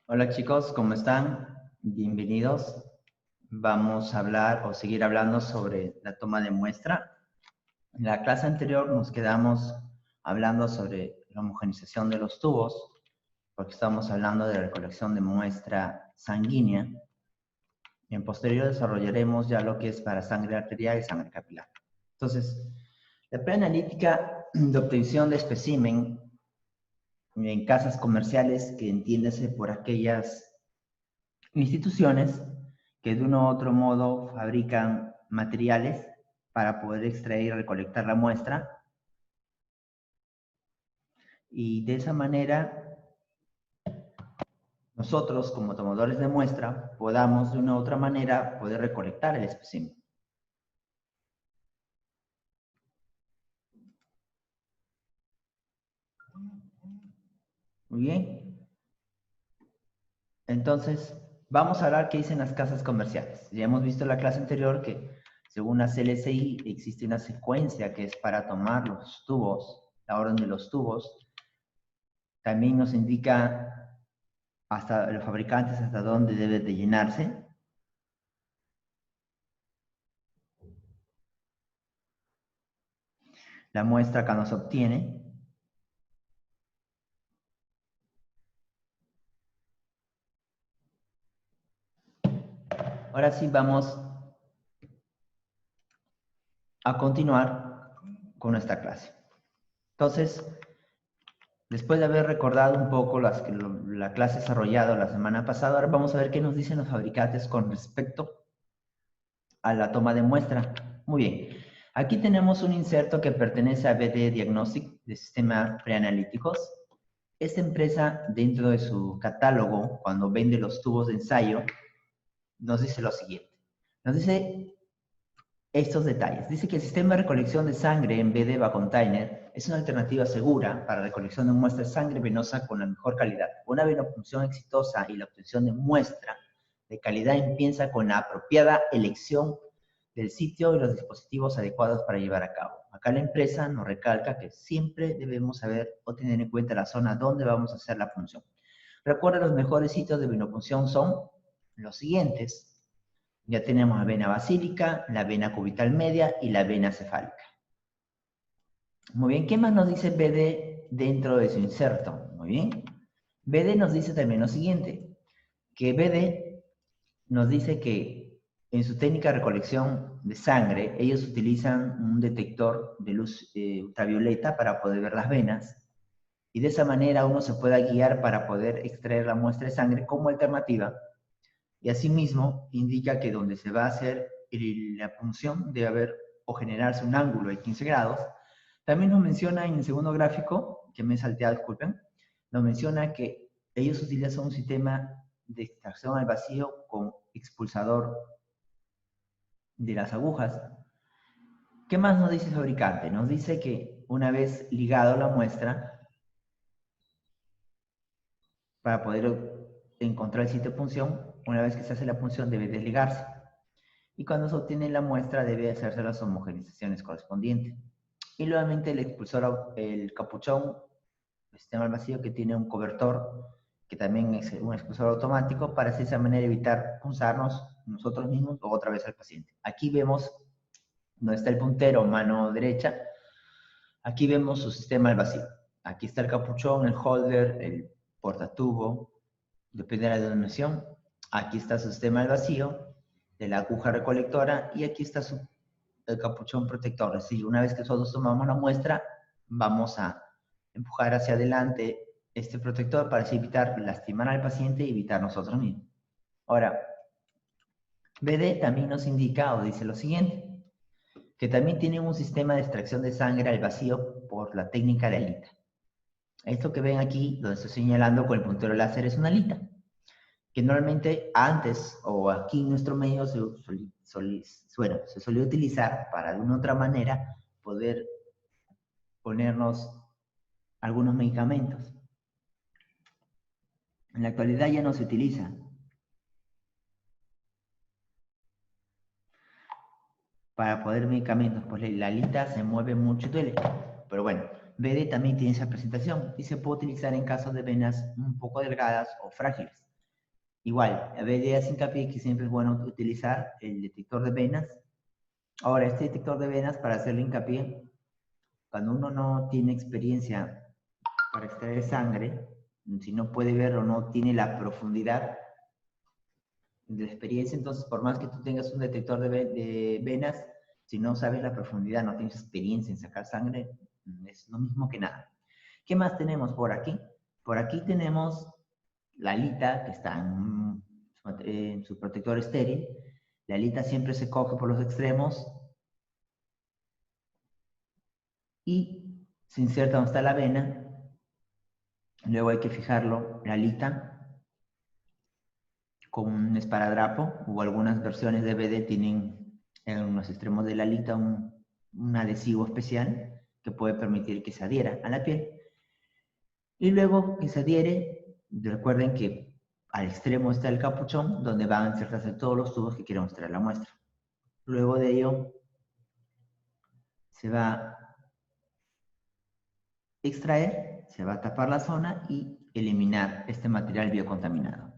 Hola chicos, ¿cómo están? Bienvenidos. Vamos a hablar o seguir hablando sobre la toma de muestra. En la clase anterior nos quedamos hablando sobre la homogenización de los tubos, porque estamos hablando de la recolección de muestra sanguínea. En posterior desarrollaremos ya lo que es para sangre arterial y sangre capilar. Entonces, la preanalítica de obtención de espécimen en casas comerciales, que entiéndase por aquellas instituciones que de uno u otro modo fabrican materiales para poder extraer y recolectar la muestra, y de esa manera nosotros como tomadores de muestra podamos de una u otra manera poder recolectar el espécimen. Muy bien. Entonces, vamos a hablar qué dicen las casas comerciales. Ya hemos visto en la clase anterior que según la CLSI existe una secuencia que es para tomar los tubos, la orden de los tubos. También nos indica hasta los fabricantes hasta dónde debe de llenarse. La muestra acá nos obtiene. Ahora sí vamos a continuar con nuestra clase. Entonces, después de haber recordado un poco la clase desarrollada la semana pasada, ahora vamos a ver qué nos dicen los fabricantes con respecto a la toma de muestra. Muy bien. Aquí tenemos un inserto que pertenece a BD Diagnostic de Sistemas Preanalíticos. Esta empresa, dentro de su catálogo, cuando vende los tubos de ensayo, nos dice lo siguiente. Nos dice estos detalles. Dice que el sistema de recolección de sangre en BD Container es una alternativa segura para la recolección de muestras de sangre venosa con la mejor calidad. Una venopunción exitosa y la obtención de muestra de calidad empieza con la apropiada elección del sitio y los dispositivos adecuados para llevar a cabo. Acá la empresa nos recalca que siempre debemos saber o tener en cuenta la zona donde vamos a hacer la punción. Recuerda, los mejores sitios de venopunción son los siguientes. Ya tenemos la vena basílica, la vena cubital media y la vena cefálica. Muy bien, ¿qué más nos dice BD dentro de su inserto? Muy bien. BD nos dice también lo siguiente, que BD nos dice que en su técnica de recolección de sangre, ellos utilizan un detector de luz ultravioleta para poder ver las venas, y de esa manera uno se pueda guiar para poder extraer la muestra de sangre como alternativa. Y asimismo indica que donde se va a hacer la punción debe haber o generarse un ángulo de 15 grados. También nos menciona en el segundo gráfico, que me he salteado, disculpen, nos menciona que ellos utilizan un sistema de extracción al vacío con expulsador de las agujas. ¿Qué más nos dice el fabricante? Nos dice que una vez ligado la muestra, para poder encontrar el sitio de punción, una vez que se hace la punción debe desligarse. Y cuando se obtiene la muestra debe hacerse las homogenizaciones correspondientes. Y nuevamente el expulsor, el capuchón, el sistema al vacío, que tiene un cobertor, que también es un expulsor automático, para de esa manera evitar punzarnos nosotros mismos o otra vez al paciente. Aquí vemos donde está el puntero, mano derecha, aquí vemos su sistema al vacío. Aquí está el capuchón, el holder, el portatubo, depende de la denominación. Aquí está su sistema al vacío, de la aguja recolectora, y aquí está el capuchón protector. Es decir, una vez que nosotros tomamos la muestra, vamos a empujar hacia adelante este protector para así evitar lastimar al paciente y evitar nosotros mismos. Ahora, BD también nos indica o dice lo siguiente, que también tiene un sistema de extracción de sangre al vacío por la técnica de alita. Esto que ven aquí, donde estoy señalando con el puntero láser, es una alita, que normalmente antes o aquí en nuestro medio se solía utilizar para de una u otra manera poder ponernos algunos medicamentos. En la actualidad ya no se utiliza. Para poder medicamentos, pues la alita se mueve mucho y duele. Pero bueno, BD también tiene esa presentación y se puede utilizar en casos de venas un poco delgadas o frágiles. Igual, BD hace hincapié que siempre es bueno utilizar el detector de venas. Ahora, este detector de venas, para hacerle hincapié, cuando uno no tiene experiencia para extraer sangre, si no puede ver o no tiene la profundidad de la experiencia, entonces por más que tú tengas un detector de venas, si no sabes la profundidad, no tienes experiencia en sacar sangre, es lo mismo que nada. ¿Qué más tenemos por aquí? Por aquí tenemos la alita, que está en su protector estéril. La alita siempre se coge por los extremos y se inserta donde está la vena. Luego hay que fijarlo, la alita, con un esparadrapo, o algunas versiones de BD tienen en los extremos de la alita un adhesivo especial que puede permitir que se adhiera a la piel. Y luego que se adhiere, recuerden que al extremo está el capuchón, donde van a insertarse todos los tubos que queremos traer la muestra. Luego de ello, se va a extraer, se va a tapar la zona y eliminar este material biocontaminado.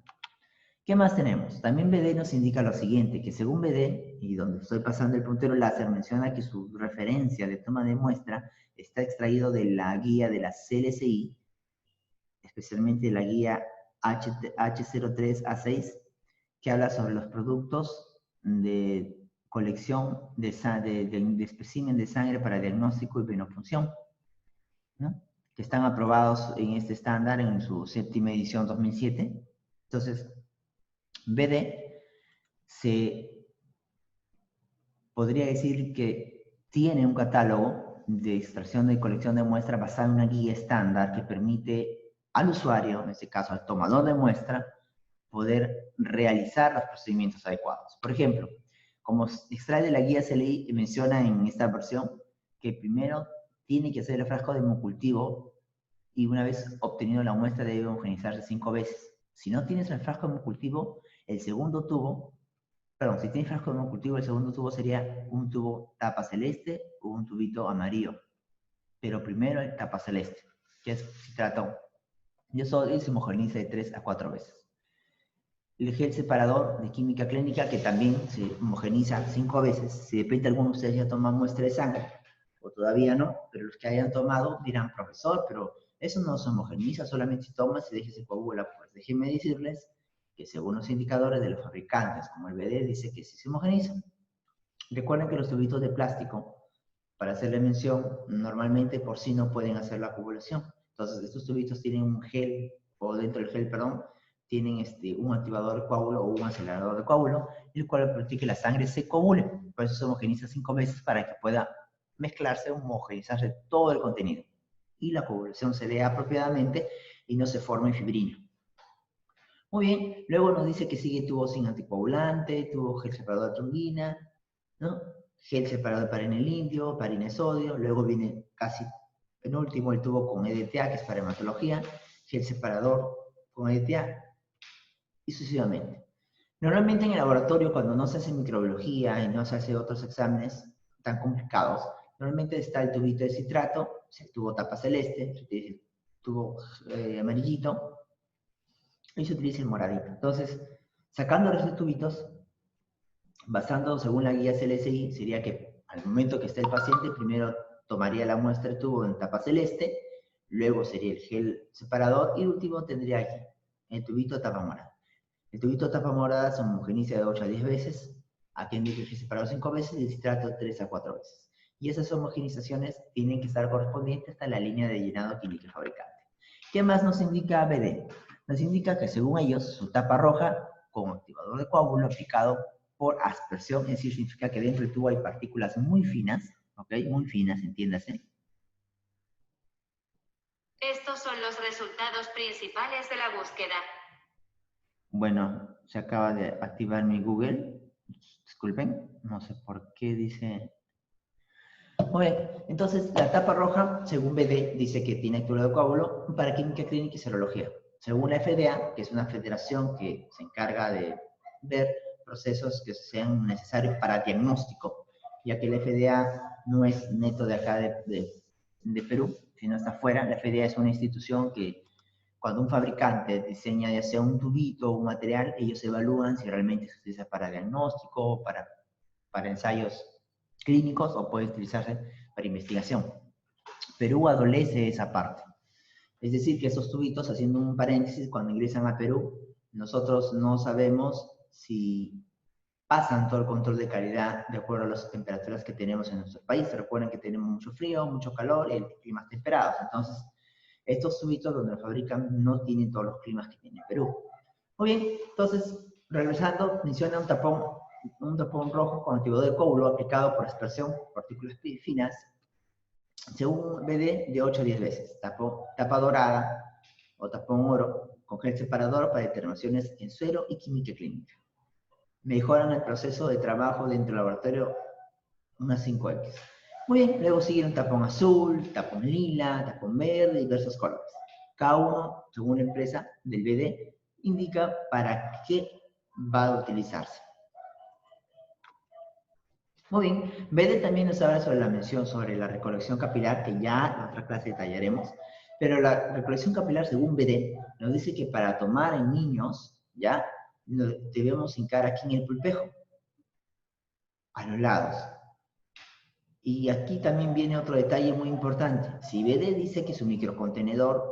¿Qué más tenemos? También BD nos indica lo siguiente, que según BD, y donde estoy pasando el puntero láser, menciona que su referencia de toma de muestra está extraído de la guía de la CLSI, especialmente la guía H03A6, que habla sobre los productos de colección de espécimen de sangre para diagnóstico y venopunción, ¿no? Que están aprobados en este estándar en su séptima edición 2007. Entonces, BD se podría decir que tiene un catálogo de extracción de colección de muestra basado en una guía estándar que permite al usuario, en este caso al tomador de muestra, poder realizar los procedimientos adecuados. Por ejemplo, como extrae de la guía CLI, menciona en esta versión que primero tiene que hacer el frasco de hemocultivo y una vez obtenido la muestra debe homogeneizarse 5 veces. Si no tienes el frasco de hemocultivo, el segundo tubo, perdón, si tienes frasco de hemocultivo, el segundo tubo sería un tubo tapa celeste o un tubito amarillo. Pero primero el tapa celeste, que es citrato. Y eso se homogeniza de 3 a 4 veces. El gel separador de química clínica, que también se homogeniza 5 veces. Si de repente alguno de ustedes ya toma muestra de sangre, o todavía no, pero los que hayan tomado dirán, profesor, pero eso no se homogeniza, solamente si tomas y dejes se coagula. Pues déjenme decirles que según los indicadores de los fabricantes, como el BD, dice que sí se homogenizan. Recuerden que los tubitos de plástico, para hacerle mención, normalmente por sí no pueden hacer la coagulación. Entonces, estos tubitos tienen un gel, o dentro del gel, perdón, tienen un activador de coágulo o un acelerador de coágulo, el cual permite que la sangre se coagule. Por eso se homogeniza 5 veces para que pueda mezclarse, homogenizarse todo el contenido. Y la coagulación se dé apropiadamente y no se forme fibrina. Muy bien, luego nos dice que sigue tubo sin anticoagulante, tubo gel separador de trombina, ¿no? Gel separador de parina indio, parina de sodio, luego viene casi penúltimo el tubo con EDTA, que es para hematología, gel separador con EDTA, y sucesivamente. Normalmente en el laboratorio, cuando no se hace microbiología y no se hace otros exámenes tan complicados, normalmente está el tubito de citrato, el tubo tapa celeste, el tubo amarillito, y se utiliza el moradito. Entonces, sacando esos tubitos, basando según la guía CLSI, sería que al momento que esté el paciente, primero tomaría la muestra de tubo en tapa celeste, luego sería el gel separador y último tendría aquí el tubito tapa morada. El tubito tapa morada se homogeniza de 8 a 10 veces, aquí indica el gel separador 5 veces y el citrato 3 a 4 veces. Y esas homogenizaciones tienen que estar correspondientes hasta la línea de llenado que indica el fabricante. ¿Qué más nos indica BD? Nos indica que según ellos, su tapa roja con activador de coágulo aplicado por aspersión, es decir, significa que dentro del tubo hay partículas muy finas, ¿ok? Muy finas, entiéndase. Estos son los resultados principales de la búsqueda. Bueno, se acaba de activar mi Google. Disculpen, no sé por qué dice... Muy bien, entonces la tapa roja, según BD, dice que tiene activador de coágulo para química clínica y serología. Según la FDA, que es una federación que se encarga de ver procesos que sean necesarios para diagnóstico, ya que la FDA no es neto de acá de Perú, sino está fuera. La FDA es una institución que cuando un fabricante diseña ya sea un tubito o un material, ellos evalúan si realmente se utiliza para diagnóstico, para ensayos clínicos o puede utilizarse para investigación. Perú adolece esa parte. Es decir, que esos tubitos, haciendo un paréntesis, cuando ingresan a Perú, nosotros no sabemos si pasan todo el control de calidad de acuerdo a las temperaturas que tenemos en nuestro país. Recuerden que tenemos mucho frío, mucho calor y climas temperados. Entonces, estos tubitos donde los fabrican no tienen todos los climas que tiene Perú. Muy bien, entonces, regresando, menciona un tapón rojo con activador de coágulo aplicado por aspersión por partículas finas, según BD, de 8 a 10 veces. Tapa dorada o tapón oro con gel separador para determinaciones en suero y química clínica. Mejoran el proceso de trabajo dentro del laboratorio unas 5X. Muy bien, luego sigue un tapón azul, tapón lila, tapón verde y diversos colores. Cada uno, según la empresa del BD, indica para qué va a utilizarse. Muy bien, BD también nos habla sobre la mención sobre la recolección capilar, que ya en otra clase detallaremos, pero la recolección capilar, según BD, nos dice que para tomar en niños, ya, debemos hincar aquí en el pulpejo, a los lados. Y aquí también viene otro detalle muy importante. Si BD dice que su microcontenedor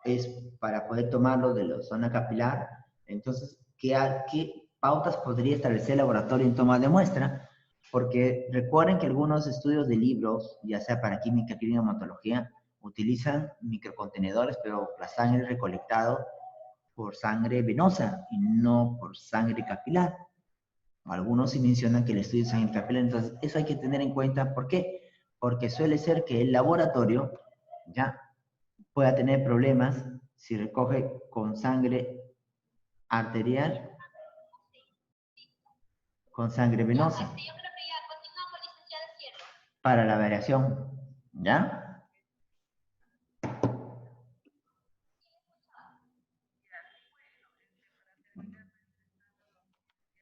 es para poder tomarlo de la zona capilar, entonces, ¿qué pautas podría establecer el laboratorio en toma de muestra? Porque recuerden que algunos estudios de libros, ya sea para química, clínica o hematología, utilizan microcontenedores, pero la sangre es recolectado por sangre venosa y no por sangre capilar. Algunos sí mencionan que el estudio es sangre capilar, entonces eso hay que tener en cuenta. ¿Por qué? Porque suele ser que el laboratorio ya pueda tener problemas si recoge con sangre arterial, con sangre venosa, para la variación, ¿ya?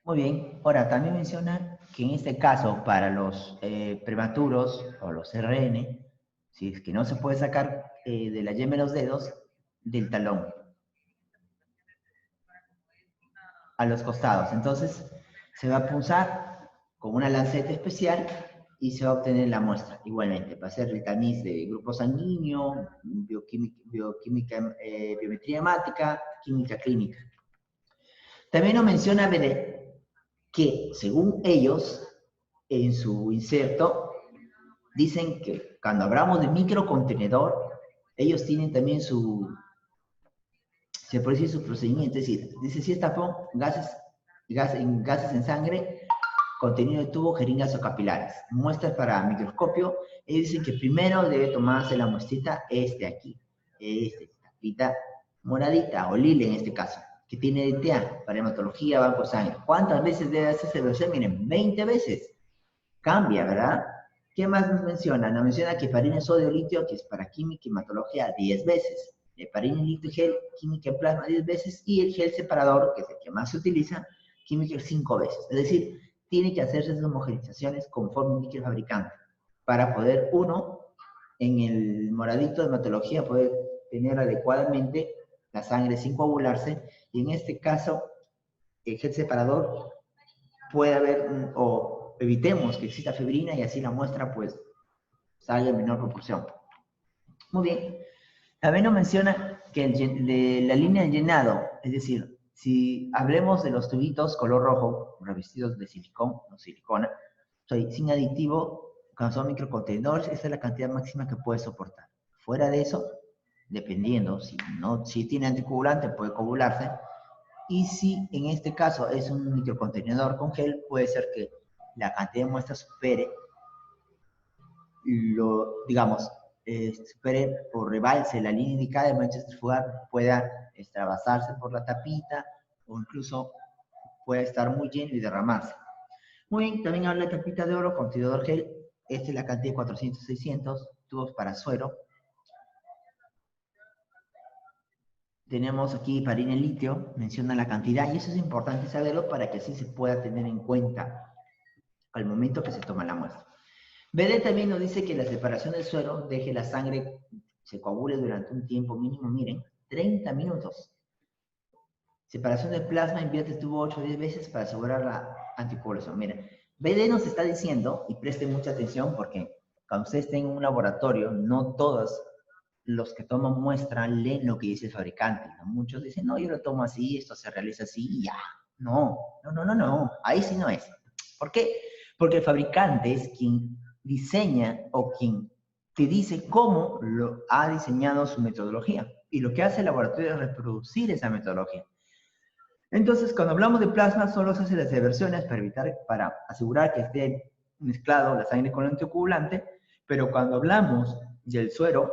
Muy bien, ahora también menciona que en este caso para los prematuros o los RN, si es que no se puede sacar de la yema de los dedos, del talón a los costados. Entonces se va a punzar con una lanceta especial y se va a obtener la muestra. Igualmente, va a ser el tamiz de grupo sanguíneo, biometría hemática, química clínica. También nos menciona BD que, según ellos, en su inserto, dicen que cuando hablamos de microcontenedor, ellos tienen también se puede decir su procedimiento, es decir, dice si es tapón, gases en sangre, contenido de tubo, jeringas o capilares. Muestras para microscopio, ellos dicen que primero debe tomarse la muestrita aquí, tapita moradita o lila en este caso, que tiene DTA para hematología, banco de sangre. ¿Cuántas veces debe hacerse el proceso? Miren, 20 veces. Cambia, ¿verdad? ¿Qué más nos menciona? Nos menciona que heparina sodio litio, que es para química y hematología, 10 veces. Heparina litio gel, química en plasma, 10 veces. Y el gel separador, que es el que más se utiliza, química 5 veces. Es decir, tiene que hacerse esas homogenizaciones conforme indique el fabricante, para poder uno, en el moradito de hematología, poder tener adecuadamente la sangre sin coagularse, y en este caso, el gel separador puede haber, o evitemos que exista fibrina y así la muestra pues salga en menor proporción. Muy bien. También nos menciona que de la línea de llenado, es decir, si hablemos de los tubitos color rojo, revestidos de silicón o silicona, sin aditivo, cuando son microcontenedores, esa es la cantidad máxima que puede soportar. Fuera de eso, dependiendo, si tiene anticoagulante, puede coagularse. Y si en este caso es un microcontenedor con gel, puede ser que la cantidad de muestras supere, supere o rebalse la línea indicada de mancha centrifugal, pueda extravasarse por la tapita o incluso pueda estar muy lleno y derramarse. Muy bien, también habla de tapita de oro, contenedor gel. Esta es la cantidad de 400-600 tubos para suero. Tenemos aquí heparina en litio, menciona la cantidad, y eso es importante saberlo para que así se pueda tener en cuenta al momento que se toma la muestra. BD también nos dice que la separación del suero deje la sangre, se coagule durante un tiempo mínimo, miren, 30 30 minutos. Separación del plasma, invierte tubo 8 o 10 veces para asegurar la anticoagulación. Mira, BD nos está diciendo, y presten mucha atención porque cuando ustedes estén en un laboratorio, no todos los que toman muestra leen lo que dice el fabricante. ¿No? Muchos dicen, no, yo lo tomo así, esto se realiza así y ya. No, ahí sí no es. ¿Por qué? Porque el fabricante es quien diseña o quien te dice cómo lo ha diseñado su metodología. Y lo que hace el laboratorio es reproducir esa metodología. Entonces, cuando hablamos de plasma, solo se hacen las reversiones para asegurar que esté mezclado la sangre con el anticoagulante, pero cuando hablamos del suero,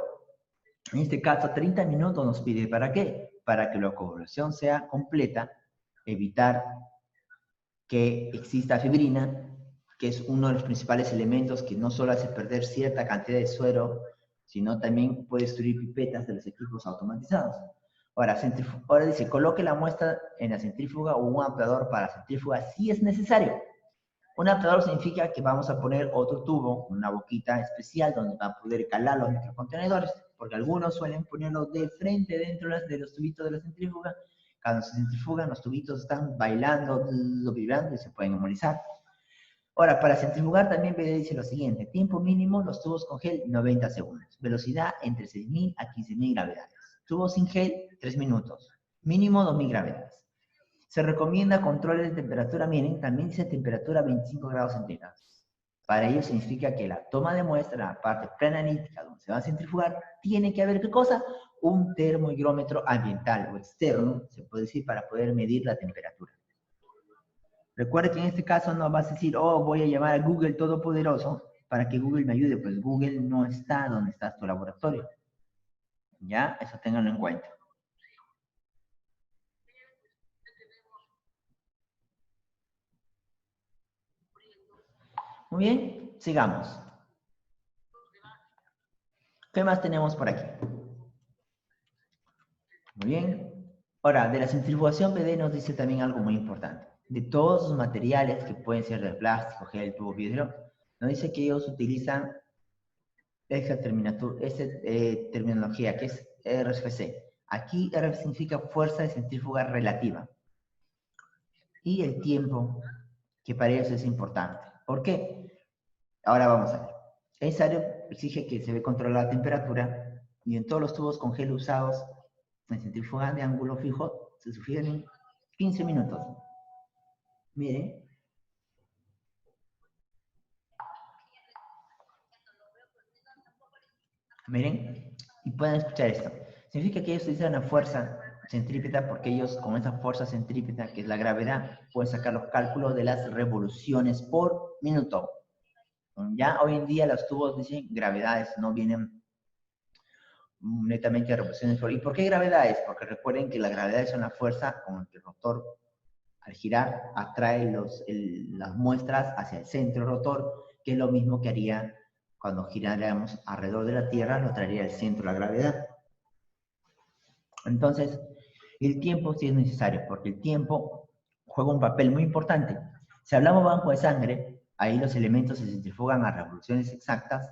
en este caso 30 minutos nos pide, ¿para qué? Para que la coagulación sea completa, evitar que exista fibrina, que es uno de los principales elementos que no solo hace perder cierta cantidad de suero, sino también puede destruir pipetas de los equipos automatizados. Ahora dice, coloque la muestra en la centrífuga o un adaptador para la centrífuga si es necesario. Un adaptador significa que vamos a poner otro tubo, una boquita especial donde va a poder calar los microcontenedores, porque algunos suelen ponerlo de frente dentro de los tubitos de la centrífuga. Cuando se centrifugan, los tubitos están bailando, vibrando y se pueden embolizar. Ahora, para centrifugar también BD dice lo siguiente: tiempo mínimo, los tubos con gel, 90 segundos. Velocidad entre 6.000 a 15.000 gravedades. Tubos sin gel, 3 minutos. Mínimo 2.000 gravedades. Se recomienda controles de temperatura, miren, también dice temperatura 25 grados centígrados. Para ello significa que la toma de muestra, la parte preanalítica donde se va a centrifugar, tiene que haber, ¿qué cosa? Un termohigrómetro ambiental o externo, se puede decir, para poder medir la temperatura. Recuerda que en este caso no vas a decir, oh, voy a llamar a Google Todopoderoso para que Google me ayude. Pues Google no está donde está tu laboratorio. ¿Ya? Eso ténganlo en cuenta. Muy bien, sigamos. ¿Qué más tenemos por aquí? Muy bien. Ahora, de la centrifugación BD nos dice también algo muy importante. De todos los materiales que pueden ser de plástico, gel, tubo, vidrio, nos dice que ellos utilizan esta terminología que es RFC. Aquí RF significa fuerza de centrífuga relativa. Y el tiempo, que para ellos es importante. ¿Por qué? Ahora vamos a ver. El necesario exige que se ve controlada la temperatura y en todos los tubos con gel usados en centrífuga de ángulo fijo se sugieren 15 minutos. Miren. Miren, y pueden escuchar esto. Significa que ellos utilizan la fuerza centrípeta porque ellos con esa fuerza centrípeta, que es la gravedad, pueden sacar los cálculos de las revoluciones por minuto. Ya hoy en día los tubos dicen gravedades, no vienen netamente de revoluciones por... ¿Y por qué gravedades? Porque recuerden que la gravedad es una fuerza con la que el rotor, al girar, atrae las muestras hacia el centro del rotor, que es lo mismo que haría cuando giráramos alrededor de la Tierra, lo traería al centro de la gravedad. Entonces, el tiempo sí es necesario, porque el tiempo juega un papel muy importante. Si hablamos banco de sangre, ahí los elementos se centrifugan a revoluciones exactas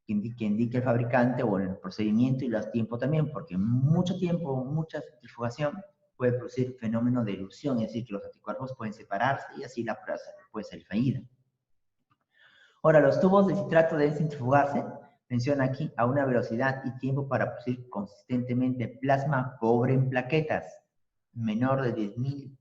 que indique el fabricante o el procedimiento y los tiempos también, porque mucho tiempo, mucha centrifugación puede producir fenómeno de elusión, es decir, que los anticuerpos pueden separarse y así la prueba puede ser fallida. Ahora, los tubos de citrato deben centrifugarse, menciona aquí, a una velocidad y tiempo para producir consistentemente plasma pobre en plaquetas, menor de 10.000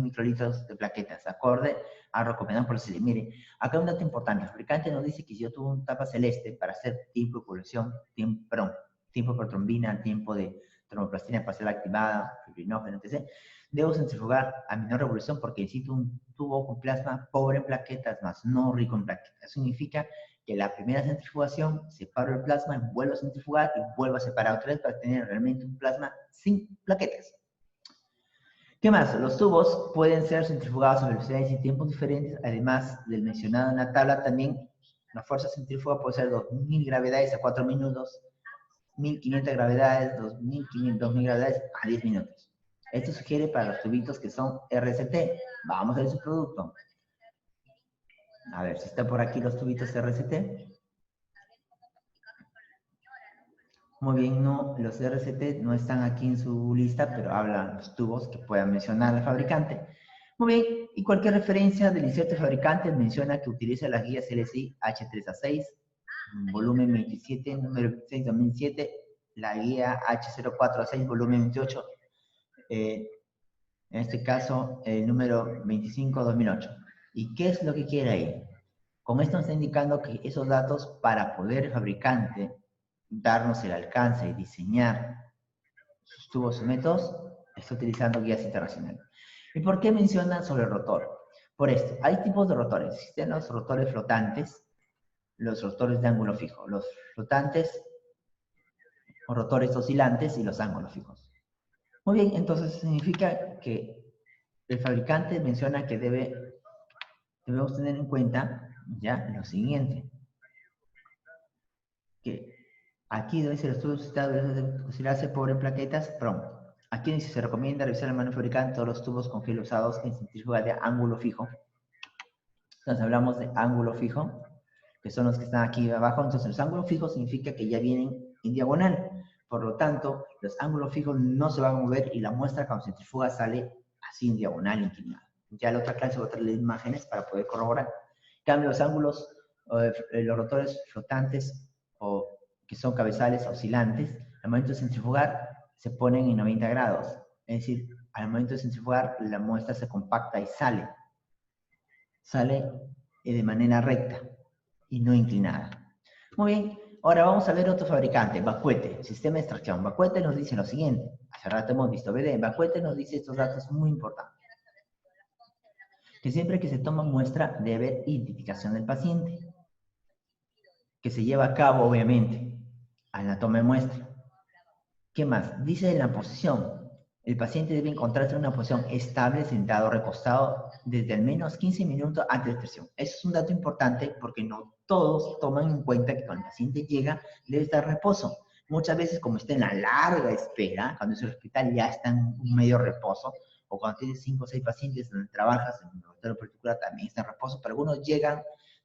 microlitros de plaquetas, acorde a recomendado por el CIDE. Mire, acá un dato importante. El fabricante nos dice que si yo tuve un tapa celeste para hacer tiempo de coagulación, tiempo por trombina, tiempo de tromboplastina parcial activada, fibrinógeno, etc., debo centrifugar a menor revolución porque necesito un tubo con plasma pobre en plaquetas, más no rico en plaquetas. Eso significa que la primera centrifugación separo el plasma, vuelvo a centrifugar y vuelvo a separar otra vez para tener realmente un plasma sin plaquetas. ¿Qué más? Los tubos pueden ser centrifugados a velocidades y tiempos diferentes, además del mencionado en la tabla también la fuerza centrífuga puede ser 2.000 gravedades a 4 minutos, 1.500 gravedades, 2.000 gravedades a 10 minutos. Esto sugiere para los tubitos que son RCT. Vamos a ver su producto. A ver si están por aquí los tubitos RCT. Muy bien, no, los RCT no están aquí en su lista, pero hablan los tubos que puedan mencionar el fabricante. Muy bien, y cualquier referencia del inserto fabricante menciona que utiliza las guías LSI H3A6, volumen 27, número 26, 2007, la guía H04A6, volumen 28, en este caso el número 25, 2008. ¿Y qué es lo que quiere ahí? Con esto nos está indicando que esos datos, para poder el fabricante darnos el alcance y diseñar sus tubos o métodos, está utilizando guías internacionales. ¿Y por qué menciona sobre el rotor? Por esto, hay tipos de rotores. Existen los rotores flotantes, los rotores de ángulo fijo, los flotantes o rotores oscilantes y los ángulos fijos. Muy bien, entonces significa que el fabricante menciona que debemos tener en cuenta ya lo siguiente, que aquí donde dice los tubos citados deben oscilarse por plaquetas, perdón, aquí dice se recomienda revisar el manual fabricante todos los tubos con filo usados en centrífuga de ángulo fijo. Entonces hablamos de ángulo fijo, que son los que están aquí abajo. Entonces los ángulos fijos significa que ya vienen en diagonal. Por lo tanto, los ángulos fijos no se van a mover y la muestra con centrífuga sale así en diagonal, inclinada. Ya en la otra clase voy a traerles imágenes para poder corroborar. En cambio, los ángulos, los rotores flotantes o que son cabezales oscilantes, al momento de centrifugar se ponen en 90 grados. Es decir, al momento de centrifugar la muestra se compacta y sale de manera recta y no inclinada. Muy bien, ahora vamos a ver otro fabricante, Vacuete, sistema de extracción. Vacuete nos dice lo siguiente, hace rato hemos visto BD, Vacuete nos dice estos datos muy importantes. Que siempre que se toma muestra debe haber identificación del paciente, que se lleva a cabo obviamente a la toma de muestra. ¿Qué más? Dice en la posición. El paciente debe encontrarse en una posición estable, sentado, recostado, desde al menos 15 minutos antes de expresión. Eso es un dato importante porque no todos toman en cuenta que cuando el paciente llega, debe estar en reposo. Muchas veces, como está en la larga espera, cuando es el hospital ya está en un medio reposo, o cuando tienes 5 o 6 pacientes donde trabajas en un laboratorio particular, también está en reposo, pero algunos llegan,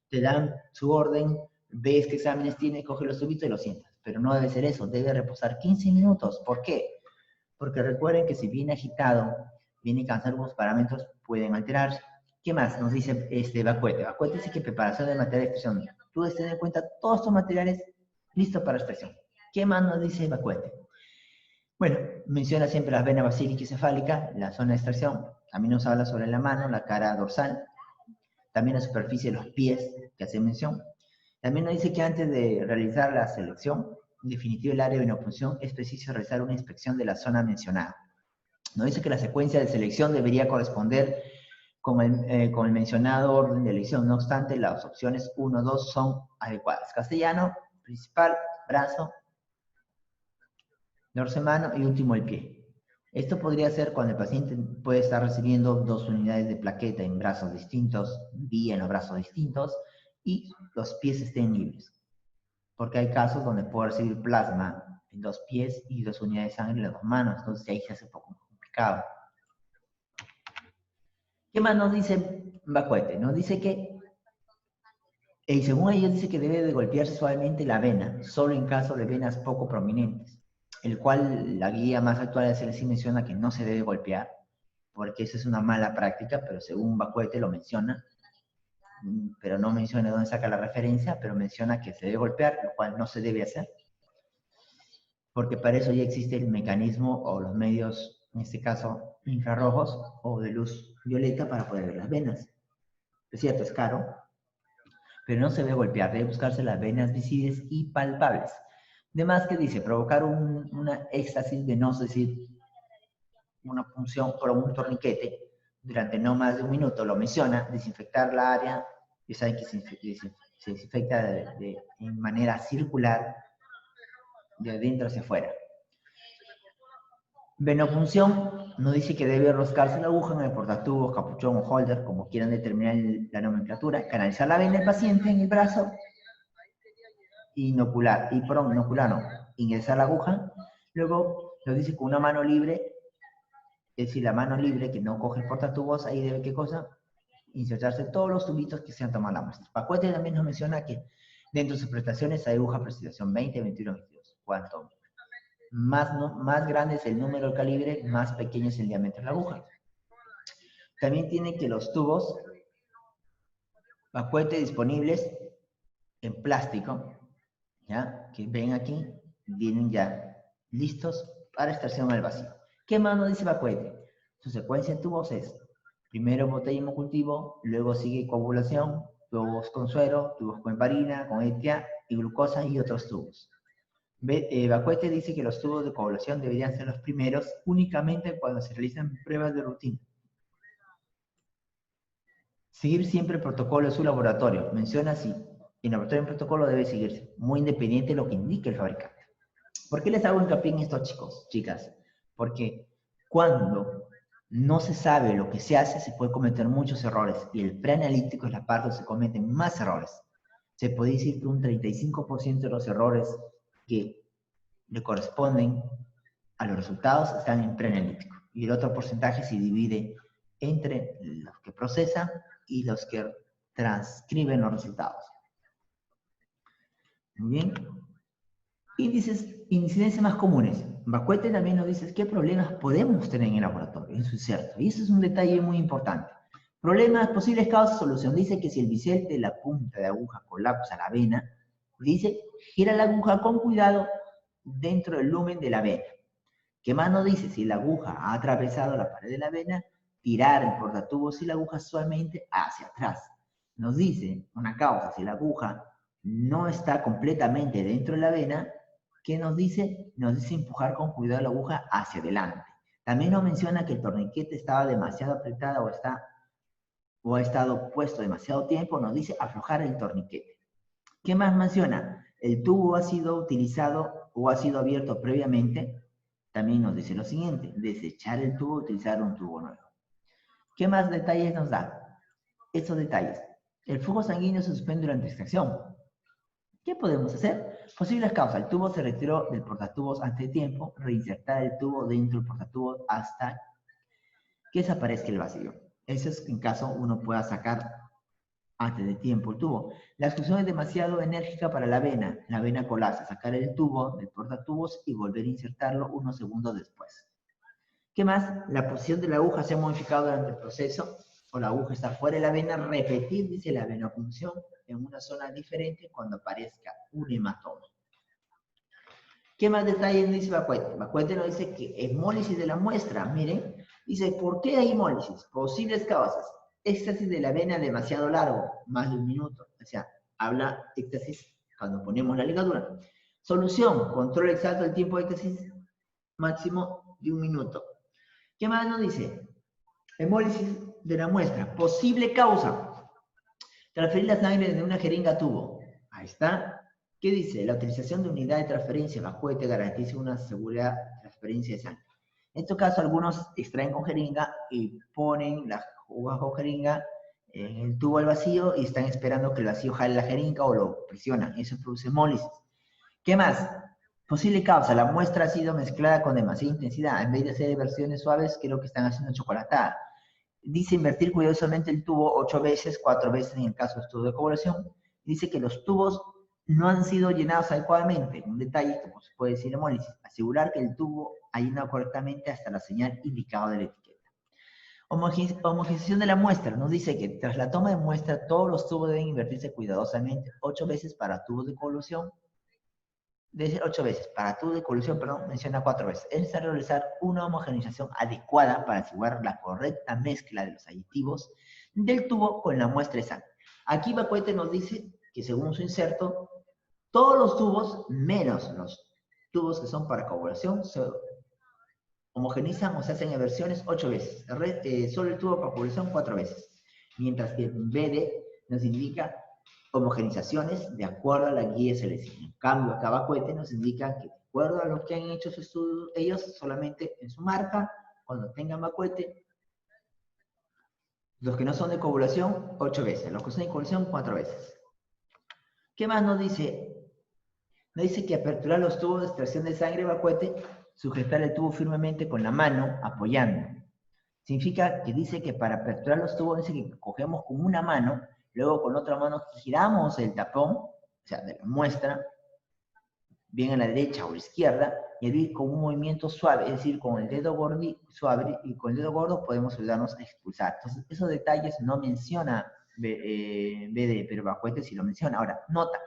te dan su orden, ves qué exámenes tiene, coge los tubitos y los sientas. Pero no debe ser eso, debe reposar 15 minutos. ¿Por qué? Porque recuerden que si viene agitado, viene cansado, algunos parámetros pueden alterarse. ¿Qué más nos dice Vacuete? Vacuete dice que preparación de material de expresión. Tú debes tener en cuenta todos estos materiales listos para expresión. ¿Qué más nos dice Vacuete? Bueno, menciona siempre las venas basílica y cefálica, la zona de extracción. También nos habla sobre la mano, la cara dorsal. También la superficie de los pies, que hace mención. También nos dice que antes de realizar la selección, en definitivo el área de venopunción, es preciso realizar una inspección de la zona mencionada. Nos dice que la secuencia de selección debería corresponder con el mencionado orden de elección. No obstante, las opciones 1 2 son adecuadas. Castellano, principal, brazo, dorso, mano y último el pie. Esto podría ser cuando el paciente puede estar recibiendo 2 unidades de plaqueta en brazos distintos, vía en los brazos distintos, y los pies estén libres. Porque hay casos donde puede recibir plasma en 2 pies y 2 unidades de sangre en las 2 manos, entonces ahí se hace un poco más complicado. ¿Qué más nos dice Vacuete? Nos dice que, según ellos, dice que debe de golpearse suavemente la vena, solo en caso de venas poco prominentes, el cual la guía más actual de CLC menciona que no se debe golpear, porque eso es una mala práctica, pero según Vacuete lo menciona, pero no menciona dónde saca la referencia, pero menciona que se debe golpear, lo cual no se debe hacer, porque para eso ya existe el mecanismo o los medios, en este caso infrarrojos o de luz violeta para poder ver las venas. Es cierto, es caro, pero no se debe golpear, debe buscarse las venas visibles y palpables. Además, que dice, provocar una éxtasis venosa, es decir, una punción por un torniquete durante no más de 1 minuto, lo menciona, desinfectar la área, y saben que se desinfecta en manera circular, de adentro hacia afuera. Venopunción nos dice que debe roscarse la aguja en el portatubos, capuchón o holder, como quieran determinar la nomenclatura, canalizar la vena del paciente en el brazo, inocular, y perdón, inocular no, ingresar la aguja, luego nos dice con una mano libre, es decir, la mano libre que no coge el portatubos, ahí debe, ¿qué cosa? Insertarse todos los tubitos que se han tomado la muestra. Vacuete también nos menciona que dentro de sus prestaciones hay aguja presentación 20, 21, 22. Cuanto más grande es el número de calibre, más pequeño es el diámetro de la aguja. También tiene que los tubos Vacuete disponibles en plástico, ¿ya? Que ven aquí, vienen ya listos para extracción al vacío. ¿Qué más nos dice Vacuete? Su secuencia de tubos es, primero botella hemocultivo, luego sigue coagulación, tubos con suero, tubos con heparina, con ETA y glucosa y otros tubos. Vacuete dice que los tubos de coagulación deberían ser los primeros únicamente cuando se realizan pruebas de rutina. Seguir siempre el protocolo de su laboratorio. Menciona así, en laboratorio el protocolo debe seguirse, muy independiente de lo que indique el fabricante. ¿Por qué les hago hincapié en esto, chicos, chicas? Porque cuando no se sabe lo que se hace, se puede cometer muchos errores, y el preanalítico es la parte donde se cometen más errores. Se puede decir que un 35% de los errores que le corresponden a los resultados están en preanalítico, y el otro porcentaje se divide entre los que procesan y los que transcriben los resultados. Muy bien. Incidencias más comunes. Vacuete también nos dice qué problemas podemos tener en el laboratorio, en su inserto. Y eso es un detalle muy importante. Problemas, posibles causas, solución. Dice que si el bisel de la punta de aguja colapsa la vena, dice, gira la aguja con cuidado dentro del lumen de la vena. ¿Qué más nos dice? Si la aguja ha atravesado la pared de la vena, tirar el portatubos y la aguja suavemente hacia atrás. Nos dice una causa, si la aguja no está completamente dentro de la vena, ¿qué nos dice? Nos dice empujar con cuidado la aguja hacia adelante. También nos menciona que el torniquete estaba demasiado apretado o ha estado puesto demasiado tiempo, nos dice aflojar el torniquete. ¿Qué más menciona? El tubo ha sido utilizado o ha sido abierto previamente. También nos dice lo siguiente, desechar el tubo, utilizar un tubo nuevo. ¿Qué más detalles nos da? Estos detalles. El flujo sanguíneo se suspende durante la extracción. ¿Qué podemos hacer? Posibles causas. El tubo se retiró del portatubos antes de tiempo, reinsertar el tubo dentro del portatubos hasta que desaparezca el vacío. Eso es en caso uno pueda sacar antes de tiempo el tubo. La extrusión es demasiado enérgica para la vena colapsa, sacar el tubo del portatubos y volver a insertarlo unos segundos después. ¿Qué más? La posición de la aguja se ha modificado durante el proceso, o la aguja está fuera de la vena, repetir, dice la venopunción, en una zona diferente cuando aparezca un hematoma. ¿Qué más detalles dice Vacuete? Vacuete nos dice que hemólisis de la muestra, miren, dice, ¿por qué hay hemólisis? Posibles causas. Éxtasis de la vena demasiado largo, más de 1 minuto. O sea, habla éxtasis cuando ponemos la ligadura. Solución, control exacto del tiempo de éxtasis máximo de 1 minuto. ¿Qué más nos dice? Hemólisis de la muestra. Posible causa. Transferir la sangre de una jeringa a tubo. Ahí está. ¿Qué dice? La utilización de unidad de transferencia Vacuete garantiza una segura transferencia de sangre. En este caso, algunos extraen con jeringa y ponen la aguja o jeringa en el tubo al vacío y están esperando que el vacío jale la jeringa o lo presionan. Eso produce hemólisis. ¿Qué más? Posible causa. La muestra ha sido mezclada con demasiada intensidad. En vez de hacer versiones suaves, creo que están haciendo chocolatada. Dice invertir cuidadosamente el tubo 8 veces, 4 veces en el caso de estudio de coagulación. Dice que los tubos no han sido llenados adecuadamente. Un detalle, como se puede decir hemólisis. Asegurar que el tubo ha llenado correctamente hasta la señal indicada de la etiqueta. Homogeneización de la muestra. Nos dice que tras la toma de muestra, todos los tubos deben invertirse cuidadosamente 8 veces para tubos de coagulación. Debe 8 veces. Para tubos de coagulación, perdón, menciona 4 veces. Es necesario realizar una homogeneización adecuada para asegurar la correcta mezcla de los aditivos del tubo con la muestra de sangre. Aquí Vacuete nos dice que según su inserto, todos los tubos, menos los tubos que son para coagulación, se homogenizan o se hacen en versiones 8 veces. Solo el tubo para coagulación 4 veces. Mientras que en BD nos indica homogenizaciones de acuerdo a la guía selección. En cambio, acá Vacuete nos indica que de acuerdo a lo que han hecho su estudio, ellos solamente en su marca, cuando tengan Vacuete, los que no son de coagulación, 8 veces. Los que son de coagulación, 4 veces. ¿Qué más nos dice? Nos dice que aperturar los tubos de extracción de sangre Vacuete, sujetar el tubo firmemente con la mano, apoyando. Significa que dice que para aperturar los tubos, dice que cogemos con una mano, luego con otra mano giramos el tapón, o sea, de la muestra, bien a la derecha o a la izquierda, y hervir con un movimiento suave, es decir, con el dedo gordo suave, y con el dedo gordo podemos ayudarnos a expulsar. Entonces, esos detalles no menciona BD, pero Bacuete sí lo menciona. Ahora, nota,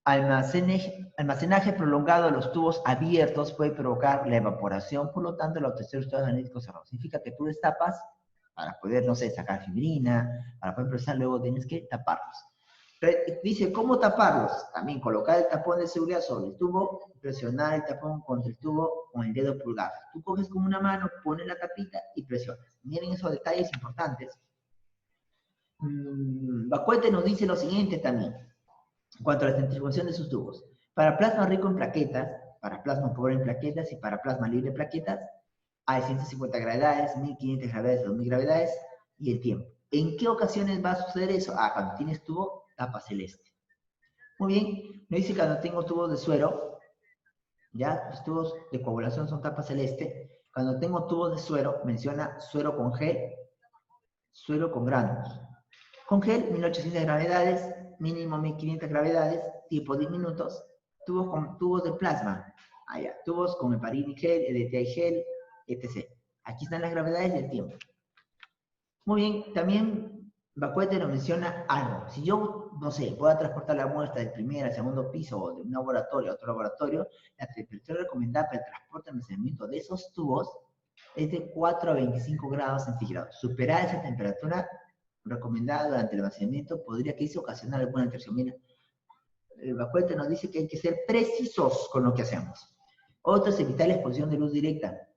almacenaje prolongado de los tubos abiertos puede provocar la evaporación, por lo tanto, la obtención de estados analíticos cerrados. Significa que tú destapas para poder, no sé, sacar fibrina, para poder procesar, luego tienes que taparlos. Dice, ¿cómo taparlos? También colocar el tapón de seguridad sobre el tubo, presionar el tapón contra el tubo con el dedo pulgar. Tú coges con una mano, pones la tapita y presionas. Miren esos detalles importantes. Bacuete nos dice lo siguiente también, en cuanto a la centrifugación de sus tubos. Para plasma rico en plaquetas, para plasma pobre en plaquetas y para plasma libre de plaquetas, hay 150 gravedades, 1500 gravedades, 2000 gravedades y el tiempo. ¿En qué ocasiones va a suceder eso? Cuando tienes tubo tapa celeste. Muy bien, me dice que cuando tengo tubos de suero, ya, los tubos de coagulación son tapa celeste. Cuando tengo tubos de suero, menciona suero con gel, suero con granos. Con gel, 1800 gravedades, mínimo 1500 gravedades, tiempo 10 minutos. Tubos de plasma, tubos con heparina y gel, EDTA y gel, etc. Aquí están las gravedades y el tiempo. Muy bien, también Bacuete nos menciona algo. Si yo, no sé, voy a transportar la muestra del primer al segundo piso o de un laboratorio a otro laboratorio, la temperatura recomendada para el transporte y almacenamiento de esos tubos es de 4 a 25 grados centígrados. Superar esa temperatura recomendada durante el almacenamiento podría que eso ocasionar alguna interacción. Mira, el Bacuete nos dice que hay que ser precisos con lo que hacemos. Otro es evitar la exposición de luz directa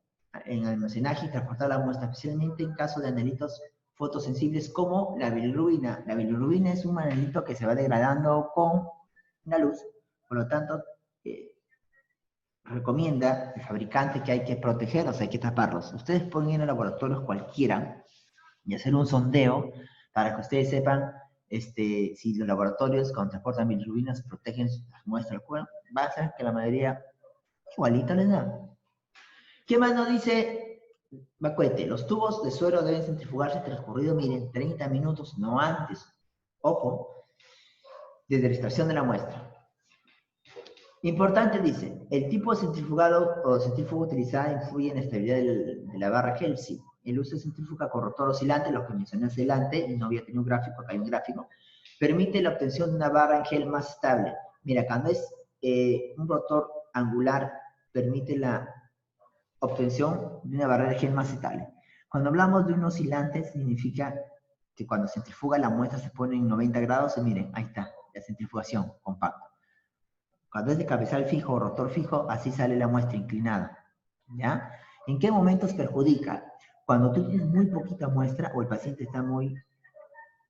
en almacenaje y transportar la muestra, especialmente en caso de analitos fotosensibles como la bilirrubina. La bilirrubina es un analito que se va degradando con la luz, por lo tanto, recomienda el fabricante que hay que protegerlos, hay que taparlos. Ustedes pueden ir a laboratorios cualquiera y hacer un sondeo para que ustedes sepan si los laboratorios cuando transportan bilirrubinas protegen las muestras. Bueno, va a ser que la mayoría igualito les da. ¿Qué más nos dice Bacuete? Los tubos de suero deben centrifugarse transcurrido, miren, 30 minutos, no antes. Ojo, desde la extracción de la muestra. Importante, dice, el tipo de centrifugado o centrífuga utilizada influye en la estabilidad de la barra gel. Sí. El uso de centrífuga con rotor oscilante, lo que mencioné hacia adelante, no había tenido un gráfico, acá hay un gráfico, permite la obtención de una barra en gel más estable. Mira, cuando es un rotor angular, permite la obtención de una barra de gel más estable. Cuando hablamos de un oscilante, significa que cuando centrifuga la muestra se pone en 90 grados, y miren, ahí está, la centrifugación compacta. Cuando es de cabezal fijo o rotor fijo, así sale la muestra inclinada, ¿ya? ¿En qué momentos perjudica? Cuando tú tienes muy poquita muestra o el paciente está muy,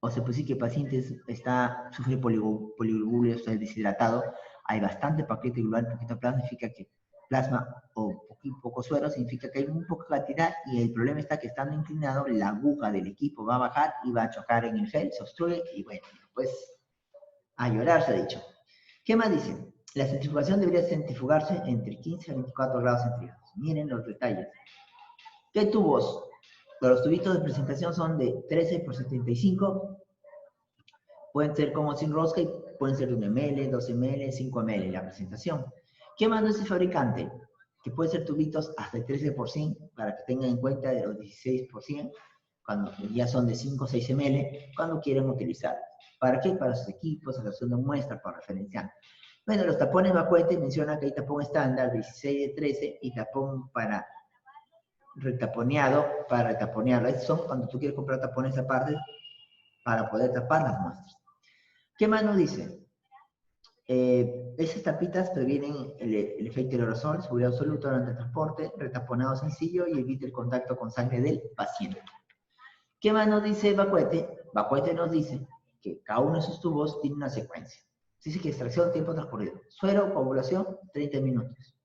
o se puede decir que el paciente sufre poliuria, está deshidratado, hay bastante paquete global, poquito plasma, significa que plasma o poco suero, significa que hay muy poca cantidad y el problema está que estando inclinado, la aguja del equipo va a bajar y va a chocar en el gel, se obstruye y bueno, pues a llorar se ha dicho. ¿Qué más dicen? La centrifugación debería centrifugarse entre 15 a 24 grados centígrados. Miren los detalles. ¿Qué tubos? Los tubitos de presentación son de 13 por 75. Pueden ser como sin rosca y pueden ser de 1 ml, 2 ml, 5 ml la presentación. ¿Qué más nos dice el fabricante? Que pueden ser tubitos hasta el 13 por 100, para que tengan en cuenta de los 16 por 100, cuando ya son de 5 o 6 ml, cuando quieren utilizar. ¿Para qué? Para sus equipos, selección de muestra, para referenciar. Bueno, los tapones Bacuete menciona que hay tapón estándar 16 de 13 y tapón para retaponeado, para retaponearlo. Estos son cuando tú quieres comprar tapones aparte para poder tapar las muestras. ¿Qué más nos dice? Esas tapitas previenen el efecto del aerosol, seguridad absoluta durante el transporte, retaponado sencillo y evita el contacto con sangre del paciente. ¿Qué más nos dice Bacuete? Bacuete nos dice que cada uno de esos tubos tiene una secuencia. Dice que extracción, tiempo transcurrido. Suero, coagulación, 30 minutos.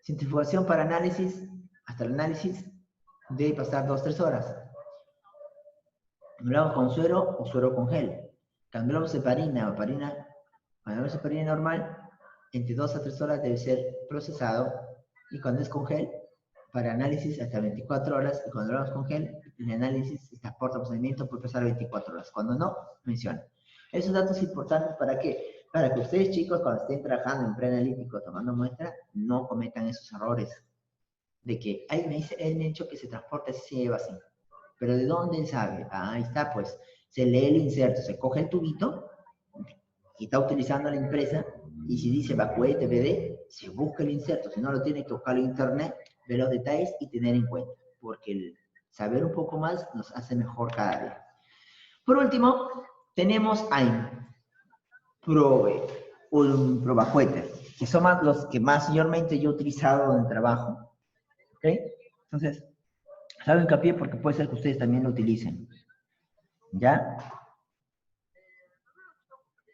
Centrifugación para análisis, hasta el análisis debe pasar 2-3 horas. Hablamos con suero o suero con gel. Cuando hablamos de heparina, cuando hablamos de heparina normal, entre 2 a 3 horas debe ser procesado. Y cuando es con gel, para análisis hasta 24 horas. Y cuando hablamos con gel, el análisis se transporta procedimiento puede pasar 24 horas. Cuando no, menciona. Esos datos importantes, ¿para qué? Para que ustedes, chicos, cuando estén trabajando en preanalítico, tomando muestra, no cometan esos errores. De que, ay, me han hecho que se transporte así, se lleva así. Pero ¿de dónde él sabe? Ah, ahí está, pues. Se lee el inserto, se coge el tubito, y está utilizando la empresa, y si dice Vacue TPD, se busca el inserto. Si no lo tiene que buscar en internet, ver los detalles y tener en cuenta. Porque el saber un poco más nos hace mejor cada día. Por último, tenemos a Provacueter, que son los que mayormente yo he utilizado en el trabajo. ¿Ok? Entonces, hago hincapié porque puede ser que ustedes también lo utilicen. ¿Ya?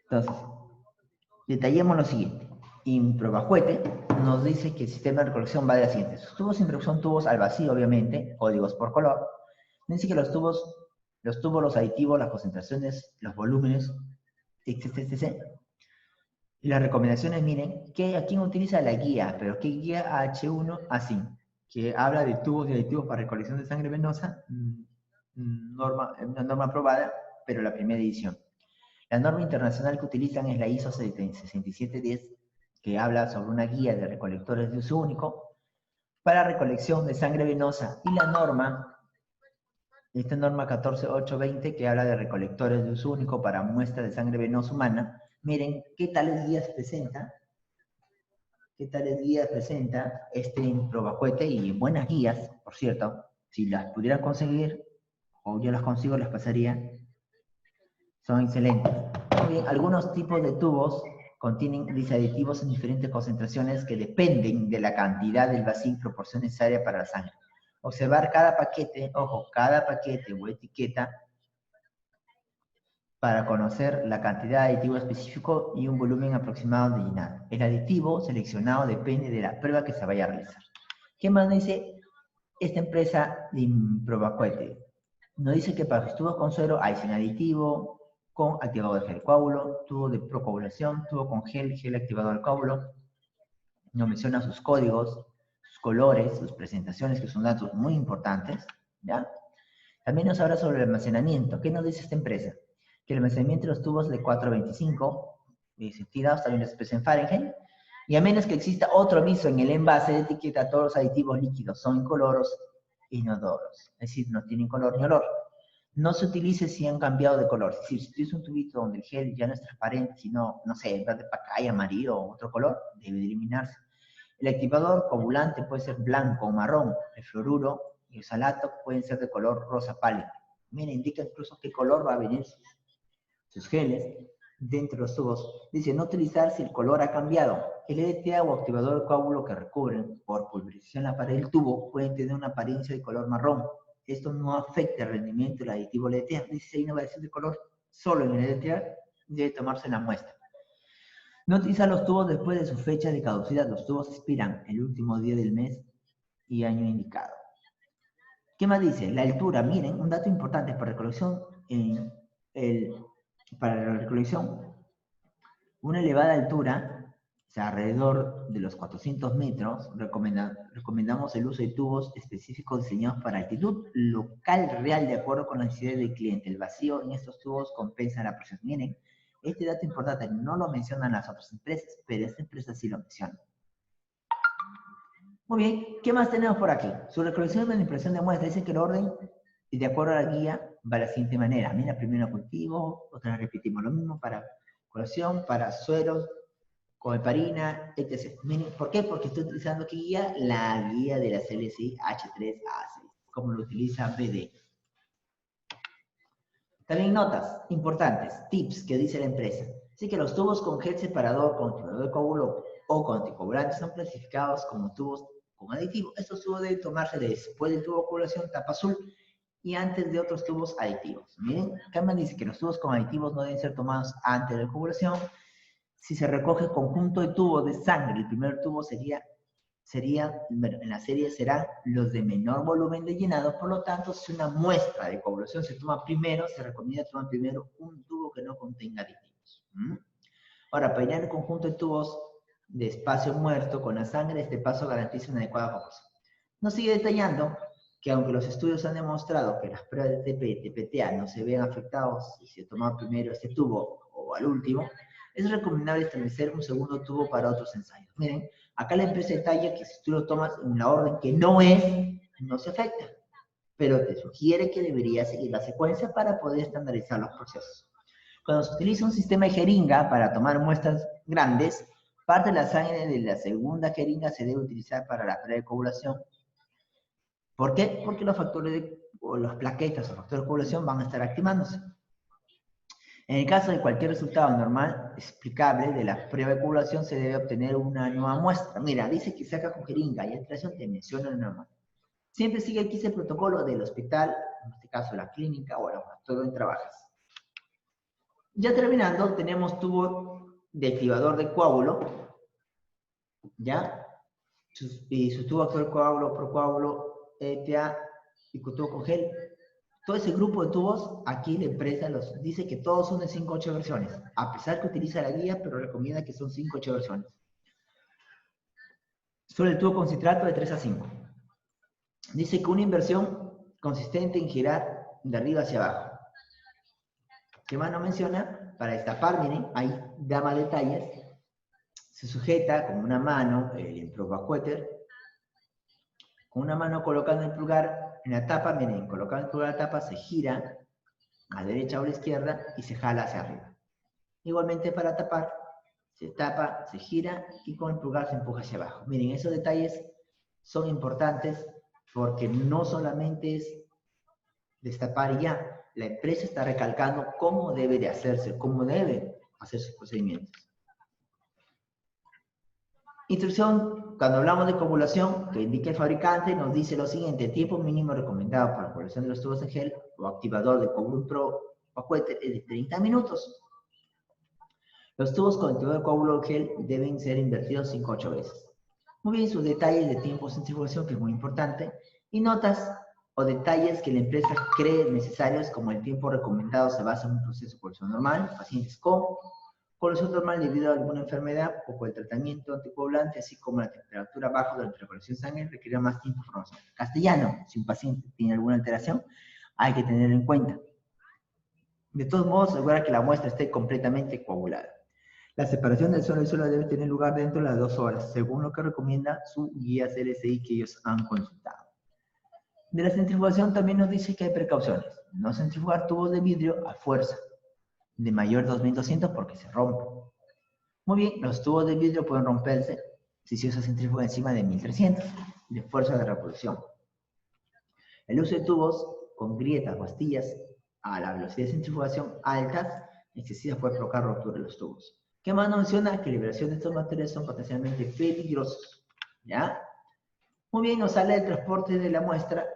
Entonces, detallemos lo siguiente. Improbajuete nos dice que el sistema de recolección va de las siguientes. Los tubos siempre son tubos al vacío, obviamente, códigos por color. Dice que los tubos, los aditivos, las concentraciones, los volúmenes, etc. Y las recomendaciones, miren, que a quién utiliza la guía, pero ¿qué guía H1 así? Que habla de tubos y aditivos para recolección de sangre venosa, una norma aprobada, pero la primera edición. La norma internacional que utilizan es la ISO 6710, que habla sobre una guía de recolectores de uso único para recolección de sangre venosa, y la norma, esta norma 14820, que habla de recolectores de uso único para muestra de sangre venosa humana. Miren qué tales guías presenta, este Improbacuete, y buenas guías, por cierto. Si las pudieran conseguir, o yo las consigo, las pasaría. Son excelentes. Muy bien, algunos tipos de tubos contienen aditivos en diferentes concentraciones que dependen de la cantidad del vacío y proporción necesaria para la sangre. Observar cada paquete, ojo, cada paquete o etiqueta para conocer la cantidad de aditivo específico y un volumen aproximado de llenado. El aditivo seleccionado depende de la prueba que se vaya a realizar. ¿Qué más dice esta empresa de Improbacuete? Nos dice que para los tubos con suero hay sin aditivo, con activador de gel coágulo, tubo de procoagulación, tubo con gel activador del coágulo. Nos menciona sus códigos, sus colores, sus presentaciones, que son datos muy importantes, ¿ya? También nos habla sobre el almacenamiento. ¿Qué nos dice esta empresa? Que el almacenamiento de los tubos de 425 centígrados también los expresa en Fahrenheit, y a menos que exista otro aviso en el envase de etiqueta, todos los aditivos líquidos son incoloros e inodoros, es decir, no tienen color ni olor. No se utilice si han cambiado de color. Es decir, si tienes un tubito donde el gel ya no es transparente, sino, no sé, en vez de pacaya, amarillo o otro color, debe de eliminarse. El activador coagulante puede ser blanco o marrón. El fluoruro y el salato pueden ser de color rosa pálido. Mira, indica incluso qué color va a venir sus geles dentro de los tubos. Dice, no utilizar si el color ha cambiado. El EDTA o activador de coágulo que recubren por pulverización la pared del tubo pueden tener una apariencia de color marrón. Esto no afecta el rendimiento del aditivo LDTA. Dice, si hay una variación de color solo en el LDTA, debe tomarse la muestra. No utilizar los tubos después de su fecha de caducidad. Los tubos expiran el último día del mes y año indicado. ¿Qué más dice? La altura. Miren, un dato importante para recolección, para la recolección, una elevada altura, o sea, alrededor de los 400 metros, recomendamos el uso de tubos específicos diseñados para altitud local real de acuerdo con las necesidades del cliente. El vacío en estos tubos compensa la presión. Miren, este dato importante no lo mencionan las otras empresas, pero esta empresa sí lo menciona. Muy bien, ¿qué más tenemos por aquí? Su recolección y manipulación de muestras. Dice que el orden, de acuerdo a la guía, va de la siguiente manera. Mira, primero cultivo, otra vez repetimos lo mismo para colación, para sueros, con heparina, etc. Miren, ¿por qué? Porque estoy utilizando aquí guía, la guía de la CLSI H3A6, como lo utiliza BD. También notas importantes, tips que dice la empresa. Así que los tubos con gel separador, con activador de coágulo o con anticoagulantes son clasificados como tubos con aditivo. Estos tubos deben tomarse después del tubo de coagulación, tapa azul, y antes de otros tubos aditivos. Miren, Kahneman dice que los tubos con aditivos no deben ser tomados antes de la coagulación. Si se recoge conjunto de tubos de sangre, el primer tubo en la serie serán los de menor volumen de llenado. Por lo tanto, si una muestra de coagulación se toma primero, se recomienda tomar primero un tubo que no contenga aditivos. Ahora, para llenar el conjunto de tubos de espacio muerto con la sangre, este paso garantiza una adecuada coagulación. Nos sigue detallando que aunque los estudios han demostrado que las pruebas de TP y TPTA no se ven afectados si se toma primero este tubo o al último, es recomendable establecer un segundo tubo para otros ensayos. Miren, acá la empresa detalla que si tú lo tomas en la orden que no es, no se afecta, pero te sugiere que deberías seguir la secuencia para poder estandarizar los procesos. Cuando se utiliza un sistema de jeringa para tomar muestras grandes, parte de la sangre de la segunda jeringa se debe utilizar para la precoagulación. ¿Por qué? Porque los factores o las plaquetas o factores de coagulación van a estar activándose. En el caso de cualquier resultado normal explicable de la prueba de coagulación, se debe obtener una nueva muestra. Mira, dice que saca con jeringa y extracción te menciona una muestra. Siempre sigue aquí el protocolo del hospital, en este caso la clínica o el laboratorio donde trabajas. Ya terminando, tenemos tubo de activador de coágulo, ¿ya? Y su tubo activador coágulo, procoágulo, ETA y tubo con gel. Todo ese grupo de tubos, aquí la empresa los dice que todos son de 5-8 versiones, a pesar que utiliza la guía, pero recomienda que son 5-8 versiones. Solo el tubo con citrato de 3 a 5. Dice que una inversión consistente en girar de arriba hacia abajo. ¿Qué más nos menciona? Para destapar, miren, ahí da más detalles. Se sujeta con una mano el probacuéter, con una mano colocando el pulgar en la tapa, miren, colocando el pulgar en la tapa, se gira a la derecha o a la izquierda y se jala hacia arriba. Igualmente para tapar, se tapa, se gira y con el pulgar se empuja hacia abajo. Miren, esos detalles son importantes porque no solamente es destapar y ya, la empresa está recalcando cómo debe de hacerse, cómo debe hacer sus procedimientos. Instrucción, cuando hablamos de coagulación, que indica el fabricante, nos dice lo siguiente: el tiempo mínimo recomendado para la coagulación de los tubos en gel o activador de Coagulum Pro o Aqueter es de 30 minutos. Los tubos con activador de coágulo en gel deben ser invertidos 5 a 8 veces. Muy bien, sus detalles de tiempo de centrifugación, que es muy importante, y notas o detalles que la empresa cree necesarios, como el tiempo recomendado se basa en un proceso de coagulación normal, pacientes con coagulación normal debido a alguna enfermedad o por el tratamiento anticoagulante, así como la temperatura baja durante la coagulación de sangre, requiere más tiempo de formación. Castellano, si un paciente tiene alguna alteración, hay que tenerlo en cuenta. De todos modos, asegura que la muestra esté completamente coagulada. La separación del suelo y suelo debe tener lugar dentro de las 2 horas, según lo que recomienda su guía CLSI que ellos han consultado. De la centrifugación también nos dice que hay precauciones. No centrifugar tubos de vidrio a fuerza de mayor de 2200 porque se rompe. Muy bien, los tubos de vidrio pueden romperse si se usa centrífuga encima de 1300 de fuerza de repulsión. El uso de tubos con grietas o astillas a la velocidad de centrifugación altas excesivas puede provocar rotura de los tubos. ¿Qué más nos menciona? Que la liberación de estos materiales son potencialmente peligrosos. ¿Ya? Muy bien, nos sale el transporte de la muestra,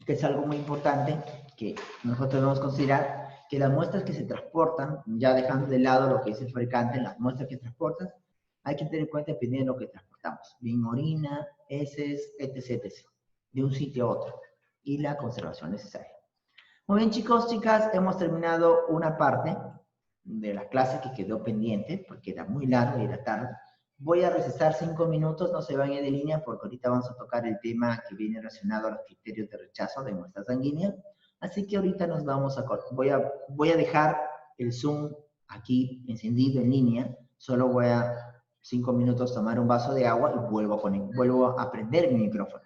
que es algo muy importante que nosotros debemos considerar, que las muestras que se transportan, ya dejando de lado lo que dice el fabricante, las muestras que transportan, hay que tener en cuenta dependiendo de lo que transportamos. Bien, orina, heces, etc, etc. De un sitio a otro. Y la conservación necesaria. Muy bien, chicos, chicas, hemos terminado una parte de la clase que quedó pendiente, porque era muy largo y era tarde. Voy a recesar 5 minutos, no se vayan de línea, porque ahorita vamos a tocar el tema que viene relacionado a los criterios de rechazo de muestra sanguínea. Así que ahorita nos vamos a... Voy a dejar el Zoom aquí encendido en línea, solo voy a 5 minutos tomar un vaso de agua y vuelvo a prender mi micrófono.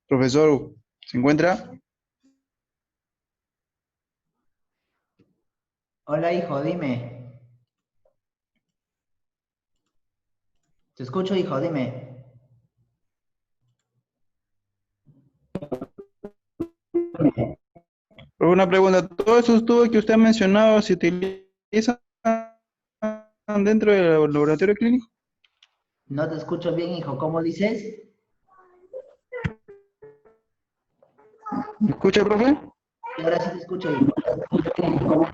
Profesor, ¿se encuentra? Hola, hijo, dime. Te escucho, hijo, dime. Una pregunta, ¿todos esos tubos que usted ha mencionado se utilizan dentro del laboratorio clínico? No te escucho bien, hijo. ¿Cómo dices? ¿Me escucha, profe? Y ahora sí te escucho, hijo.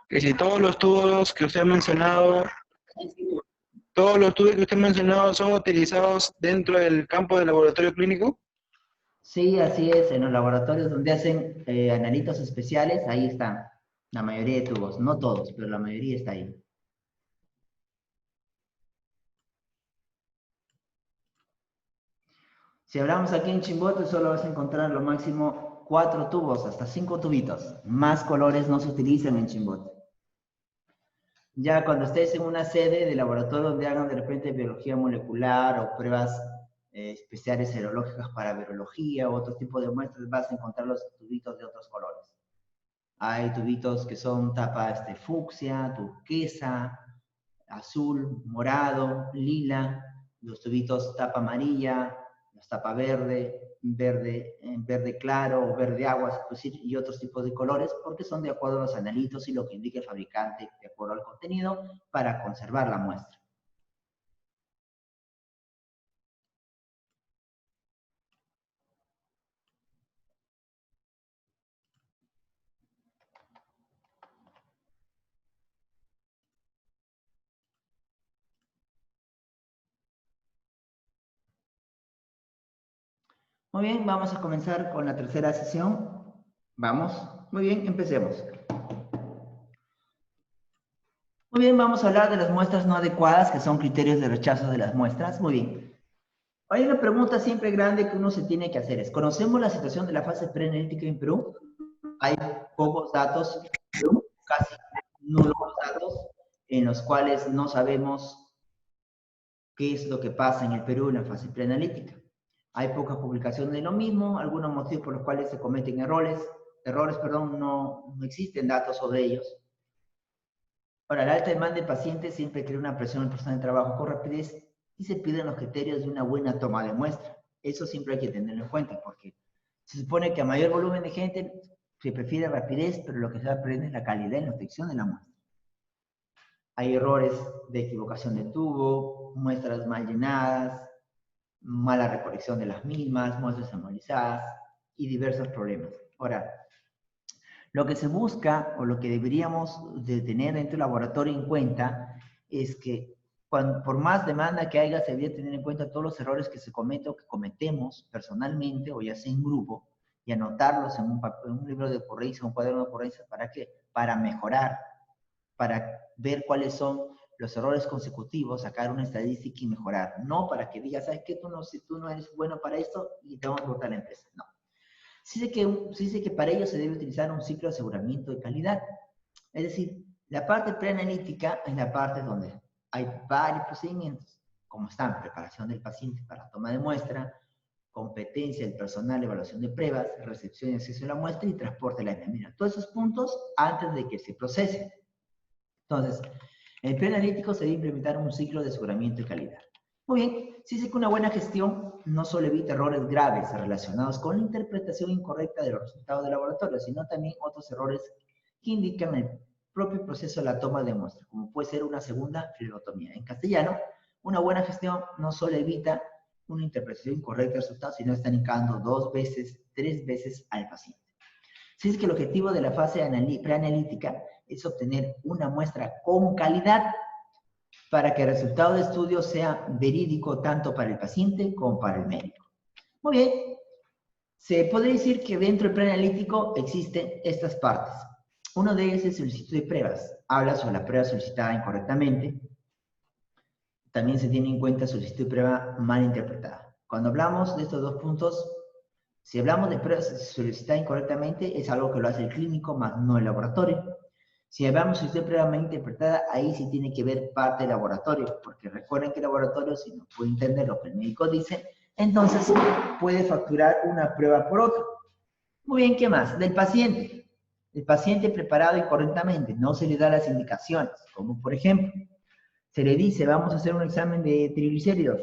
Que si todos los tubos que usted ha mencionado, todos los tubos que usted ha mencionado son utilizados dentro del campo del laboratorio clínico. Sí, así es. En los laboratorios donde hacen analitos especiales, ahí están. La mayoría de tubos. No todos, pero la mayoría está ahí. Si hablamos aquí en Chimbote, solo vas a encontrar lo máximo 4 tubos, hasta 5 tubitos. Más colores no se utilizan en Chimbote. Ya cuando estés en una sede de laboratorio donde hagan de repente biología molecular o pruebas especiales serológicas para virología o otro tipo de muestras, vas a encontrar los tubitos de otros colores. Hay tubitos que son tapa fucsia, turquesa, azul, morado, lila, los tubitos tapa amarilla, los tapa verde, verde claro o verde agua, y otros tipos de colores, porque son de acuerdo a los analitos y lo que indica el fabricante de acuerdo al contenido para conservar la muestra. Muy bien, vamos a comenzar con la tercera sesión. Vamos. Muy bien, empecemos. Muy bien, vamos a hablar de las muestras no adecuadas, que son criterios de rechazo de las muestras. Muy bien. Hay una pregunta siempre grande que uno se tiene que hacer. ¿Conocemos la situación de la fase preanalítica en Perú? Hay pocos datos, casi nulos datos, en los cuales no sabemos qué es lo que pasa en el Perú en la fase preanalítica. Hay pocas publicaciones de lo mismo, algunos motivos por los cuales se cometen errores, no existen datos sobre ellos. Ahora, la alta demanda de pacientes siempre crea una presión en el personal de trabajo con rapidez y se piden los criterios de una buena toma de muestra. Eso siempre hay que tenerlo en cuenta porque se supone que a mayor volumen de gente se prefiere rapidez, pero lo que se va a perder es la calidad en la obtención de la muestra. Hay errores de equivocación de tubo, muestras mal llenadas, mala recolección de las mismas, muestras anualizadas y diversos problemas. Ahora, lo que se busca o lo que deberíamos de tener dentro del laboratorio en cuenta es que por más demanda que haya, se debería tener en cuenta todos los errores que se cometen o que cometemos personalmente o ya sea en grupo y anotarlos en un libro de ocurrencias, un cuaderno de ocurrencias. ¿Para qué? Para mejorar, para ver cuáles son los errores consecutivos, sacar una estadística y mejorar. No para que digas, ¿sabes qué? Si tú no eres bueno para esto y te vamos a botar la empresa. No. Sí sé que para ello se debe utilizar un ciclo de aseguramiento de calidad. Es decir, la parte preanalítica es la parte donde hay varios procedimientos, como están preparación del paciente para toma de muestra, competencia del personal, evaluación de pruebas, recepción y acceso a la muestra y transporte de la enfermera. Todos esos puntos antes de que se procese. Entonces, en el preanalítico se debe implementar un ciclo de aseguramiento de calidad. Muy bien, sí sé que una buena gestión no solo evita errores graves relacionados con la interpretación incorrecta de los resultados del laboratorio, sino también otros errores que indican el propio proceso de la toma de muestra, como puede ser una segunda flebotomía. En castellano, una buena gestión no solo evita una interpretación incorrecta del resultado, sino está indicando 2 veces, 3 veces al paciente. Si es que el objetivo de la fase preanalítica es obtener una muestra con calidad para que el resultado de estudio sea verídico tanto para el paciente como para el médico. Muy bien, se puede decir que dentro del preanalítico existen estas partes. Uno de ellos es solicitud de pruebas. Habla sobre la prueba solicitada incorrectamente. También se tiene en cuenta solicitud de prueba mal interpretada. Cuando hablamos de estos dos puntos, si hablamos de pruebas solicitadas incorrectamente, es algo que lo hace el clínico, más no el laboratorio. Si hablamos de solicitud de prueba mal interpretada, ahí sí tiene que ver parte del laboratorio, porque recuerden que el laboratorio, si no puede entender lo que el médico dice, entonces puede facturar una prueba por otra. Muy bien, ¿qué más? Del paciente. El paciente preparado incorrectamente, no se le da las indicaciones, como por ejemplo, se le dice, vamos a hacer un examen de triglicéridos,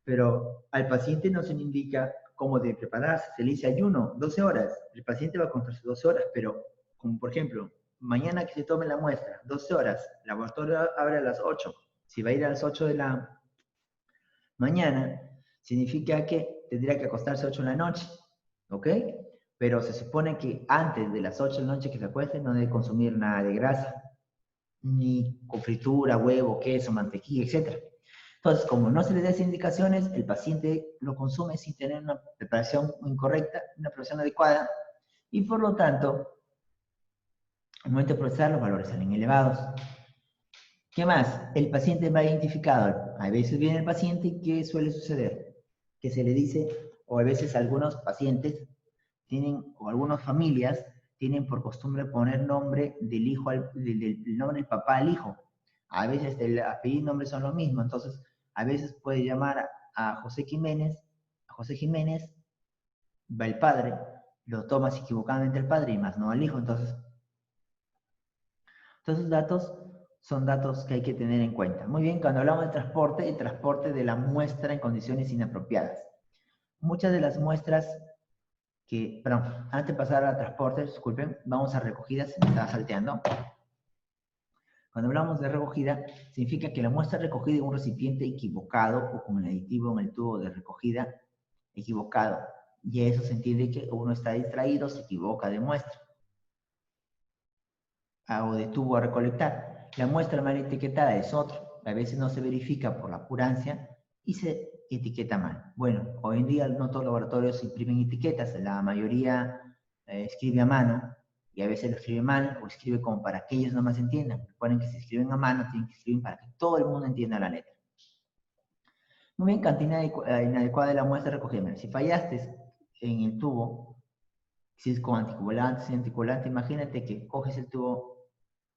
pero al paciente no se le indica cómo debe prepararse, se le dice ayuno, 12 horas, el paciente va a contar sus 12 horas, pero como por ejemplo, mañana que se tome la muestra, 12 horas, el laboratorio abre a las 8, si va a ir a las 8 de la mañana, significa que tendría que acostarse 8 de la noche, ¿ok? Pero se supone que antes de las 8 de la noche que se acueste no debe consumir nada de grasa, ni con fritura, huevo, queso, mantequilla, etc. Entonces, como no se le da esas indicaciones, el paciente lo consume sin tener una preparación incorrecta, una preparación adecuada, y por lo tanto, al momento de procesar, los valores salen elevados. ¿Qué más? El paciente va identificado. A veces viene el paciente y ¿qué suele suceder? Que se le dice, o a veces algunos pacientes tienen, o algunas familias tienen por costumbre poner nombre del hijo, del nombre del papá al hijo. A veces el apellido y nombre son lo mismo, entonces a veces puede llamar a José Jiménez, va el padre, lo tomas equivocadamente el padre y más no al hijo, entonces todos esos datos son datos que hay que tener en cuenta. Muy bien, cuando hablamos de transporte, el transporte de la muestra en condiciones inapropiadas. Muchas de las muestras que, perdón, antes de pasar al transporte, disculpen, vamos a recogidas, me estaba salteando. Cuando hablamos de recogida, significa que la muestra recogida en un recipiente equivocado o con el aditivo en el tubo de recogida equivocado. Y eso se entiende que uno está distraído, se equivoca de muestra o de tubo a recolectar. La muestra mal etiquetada es otro. A veces no se verifica por la apurancia y se etiqueta mal. Bueno, hoy en día no todos los laboratorios imprimen etiquetas, la mayoría escribe a mano y a veces lo escribe mal o escribe como para que ellos nomás entiendan. Recuerden que si escriben a mano tienen que escribir para que todo el mundo entienda la letra. Muy bien, cantidad inadecuada de la muestra recogida. Si fallaste en el tubo, si es con anticoagulante, sin anticoagulante, imagínate que coges el tubo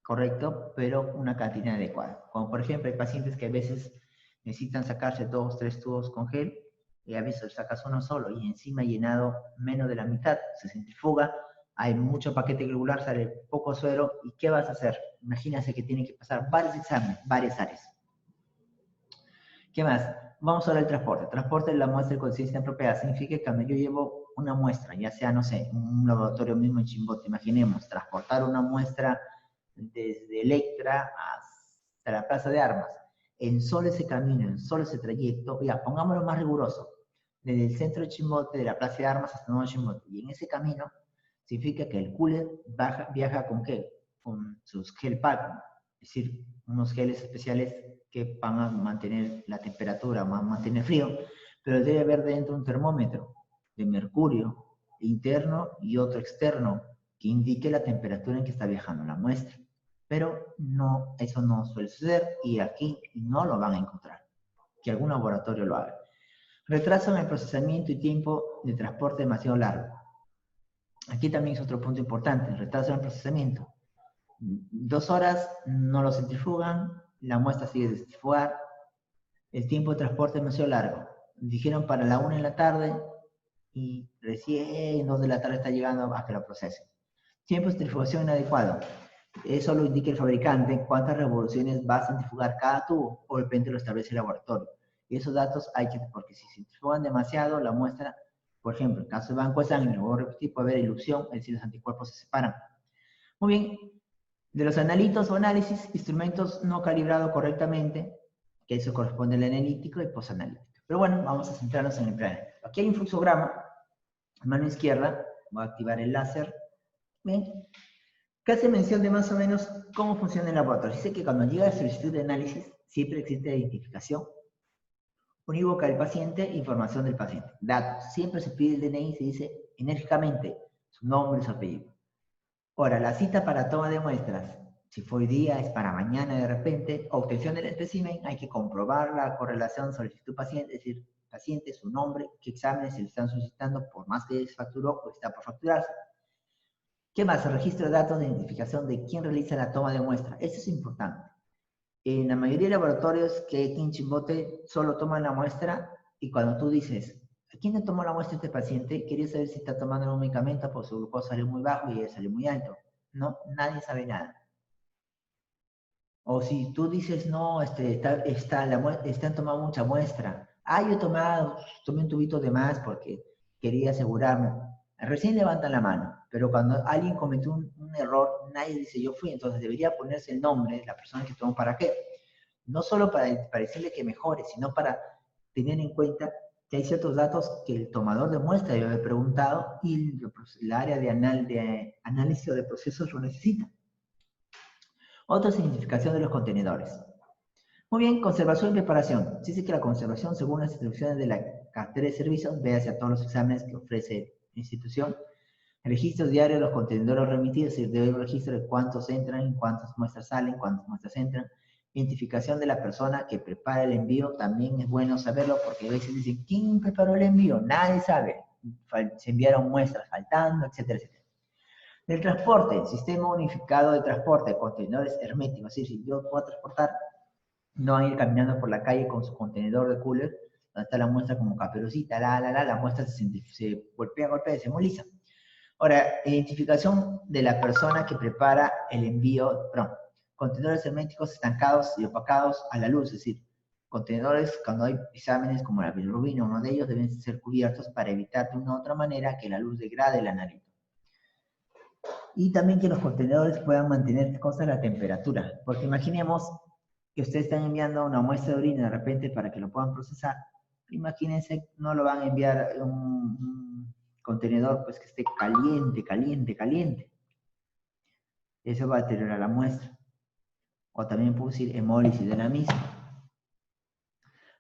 correcto, pero una cantidad adecuada. Como por ejemplo, hay pacientes que a veces necesitan sacarse 2, 3 tubos con gel, y a veces sacas uno solo, y encima llenado menos de la mitad, se centrifuga, hay mucho paquete globular, sale poco suero, ¿y qué vas a hacer? Imagínense que tienen que pasar varios exámenes, varias áreas. ¿Qué más? Vamos a ver el transporte. Transporte de la muestra de conciencia apropiada significa que cuando yo llevo una muestra, ya sea, no sé, un laboratorio mismo en Chimbote, imaginemos, transportar una muestra desde Electra hasta la Plaza de Armas, en solo ese camino, en solo ese trayecto, ya, pongámoslo más riguroso, desde el centro de Chimbote, de la Plaza de Armas hasta Nuevo Chimbote, y en ese camino significa que el cooler viaja ¿con qué? Con sus gel pack, es decir, unos geles especiales que van a mantener la temperatura, van a mantener frío, pero debe haber dentro un termómetro de mercurio interno y otro externo que indique la temperatura en que está viajando la muestra. Pero no, eso no suele suceder y aquí no lo van a encontrar, que algún laboratorio lo haga. Retraso en el procesamiento y tiempo de transporte demasiado largo. Aquí también es otro punto importante, el retraso en el procesamiento. 2 horas no lo centrifugan, la muestra sigue de centrifugar, el tiempo de transporte es demasiado largo. Dijeron para la 1 de la tarde y recién 2 de la tarde está llegando a que lo procesen. Tiempo de centrifugación inadecuado. Eso lo indica el fabricante, cuántas revoluciones va a centrifugar cada tubo, o depende lo establece el laboratorio. Y esos datos hay que, porque si centrifugan demasiado, la muestra, por ejemplo, en caso de banco de sangre, lo voy a repetir, puede haber ilusión, es decir, los anticuerpos se separan. Muy bien, de los analitos o análisis, instrumentos no calibrados correctamente, que eso corresponde al analítico y posanalítico. Pero bueno, vamos a centrarnos en el plan. Aquí hay un fluxograma, mano izquierda, voy a activar el láser. Bien, que hace mención de más o menos cómo funciona el laboratorio. Dice que cuando llega la solicitud de análisis, siempre existe identificación unívoca del paciente, información del paciente, datos. Siempre se pide el DNI y se dice enérgicamente su nombre y su apellido. Ahora, la cita para toma de muestras, si fue hoy día, es para mañana de repente, obtención del espécimen, hay que comprobar la correlación solicitud-paciente, es decir, paciente, su nombre, qué exámenes se le están solicitando, por más que se facturó o está por facturarse. ¿Qué más? El registro de datos de identificación de quién realiza la toma de muestra. Eso es importante. En la mayoría de laboratorios que aquí en Chimbote solo toman la muestra y cuando tú dices, ¿quién le tomó la muestra a este paciente? Quería saber si está tomando un medicamento, pues su glucosa salió muy bajo y él salió muy alto. No, nadie sabe nada. O si tú dices, no, están tomando mucha muestra. Ah, yo tomé un tubito de más porque quería asegurarme. Recién levantan la mano, pero cuando alguien cometió un error, nadie dice yo fui, entonces debería ponerse el nombre de la persona que tomó para qué. No solo para decirle que mejore, sino para tener en cuenta que hay ciertos datos que el tomador de muestra debe haber preguntado y el área de análisis o de procesos lo necesita. Otra significación de los contenedores. Muy bien, conservación y preparación. Se dice que la conservación, según las instrucciones de la cartera de servicios, ve hacia todos los exámenes que ofrece la institución. Registros diarios de los contenedores remitidos, es decir, debe haber registro de cuántos entran, cuántas muestras salen, cuántas muestras entran. Identificación de la persona que prepara el envío, también es bueno saberlo porque a veces dicen, ¿quién preparó el envío? Nadie sabe. Se enviaron muestras faltando, etcétera, etcétera. Del transporte, sistema unificado de transporte, contenedores herméticos, es decir, si yo puedo transportar, no van a ir caminando por la calle con su contenedor de cooler, donde está la muestra como caperucita, la muestra se golpea, y se moliza. Ahora, identificación de la persona que prepara el envío, perdón, contenedores herméticos estancados y opacados a la luz, es decir, contenedores cuando hay exámenes como la bilirrubina, uno de ellos deben ser cubiertos para evitar de una u otra manera que la luz degrade el analito. Y también que los contenedores puedan mantener constante la temperatura, porque imaginemos que ustedes están enviando una muestra de orina de repente para que lo puedan procesar. Imagínense, no lo van a enviar un contenedor pues que esté caliente. Eso va a deteriorar la muestra. O también puedo decir hemólisis de la misma.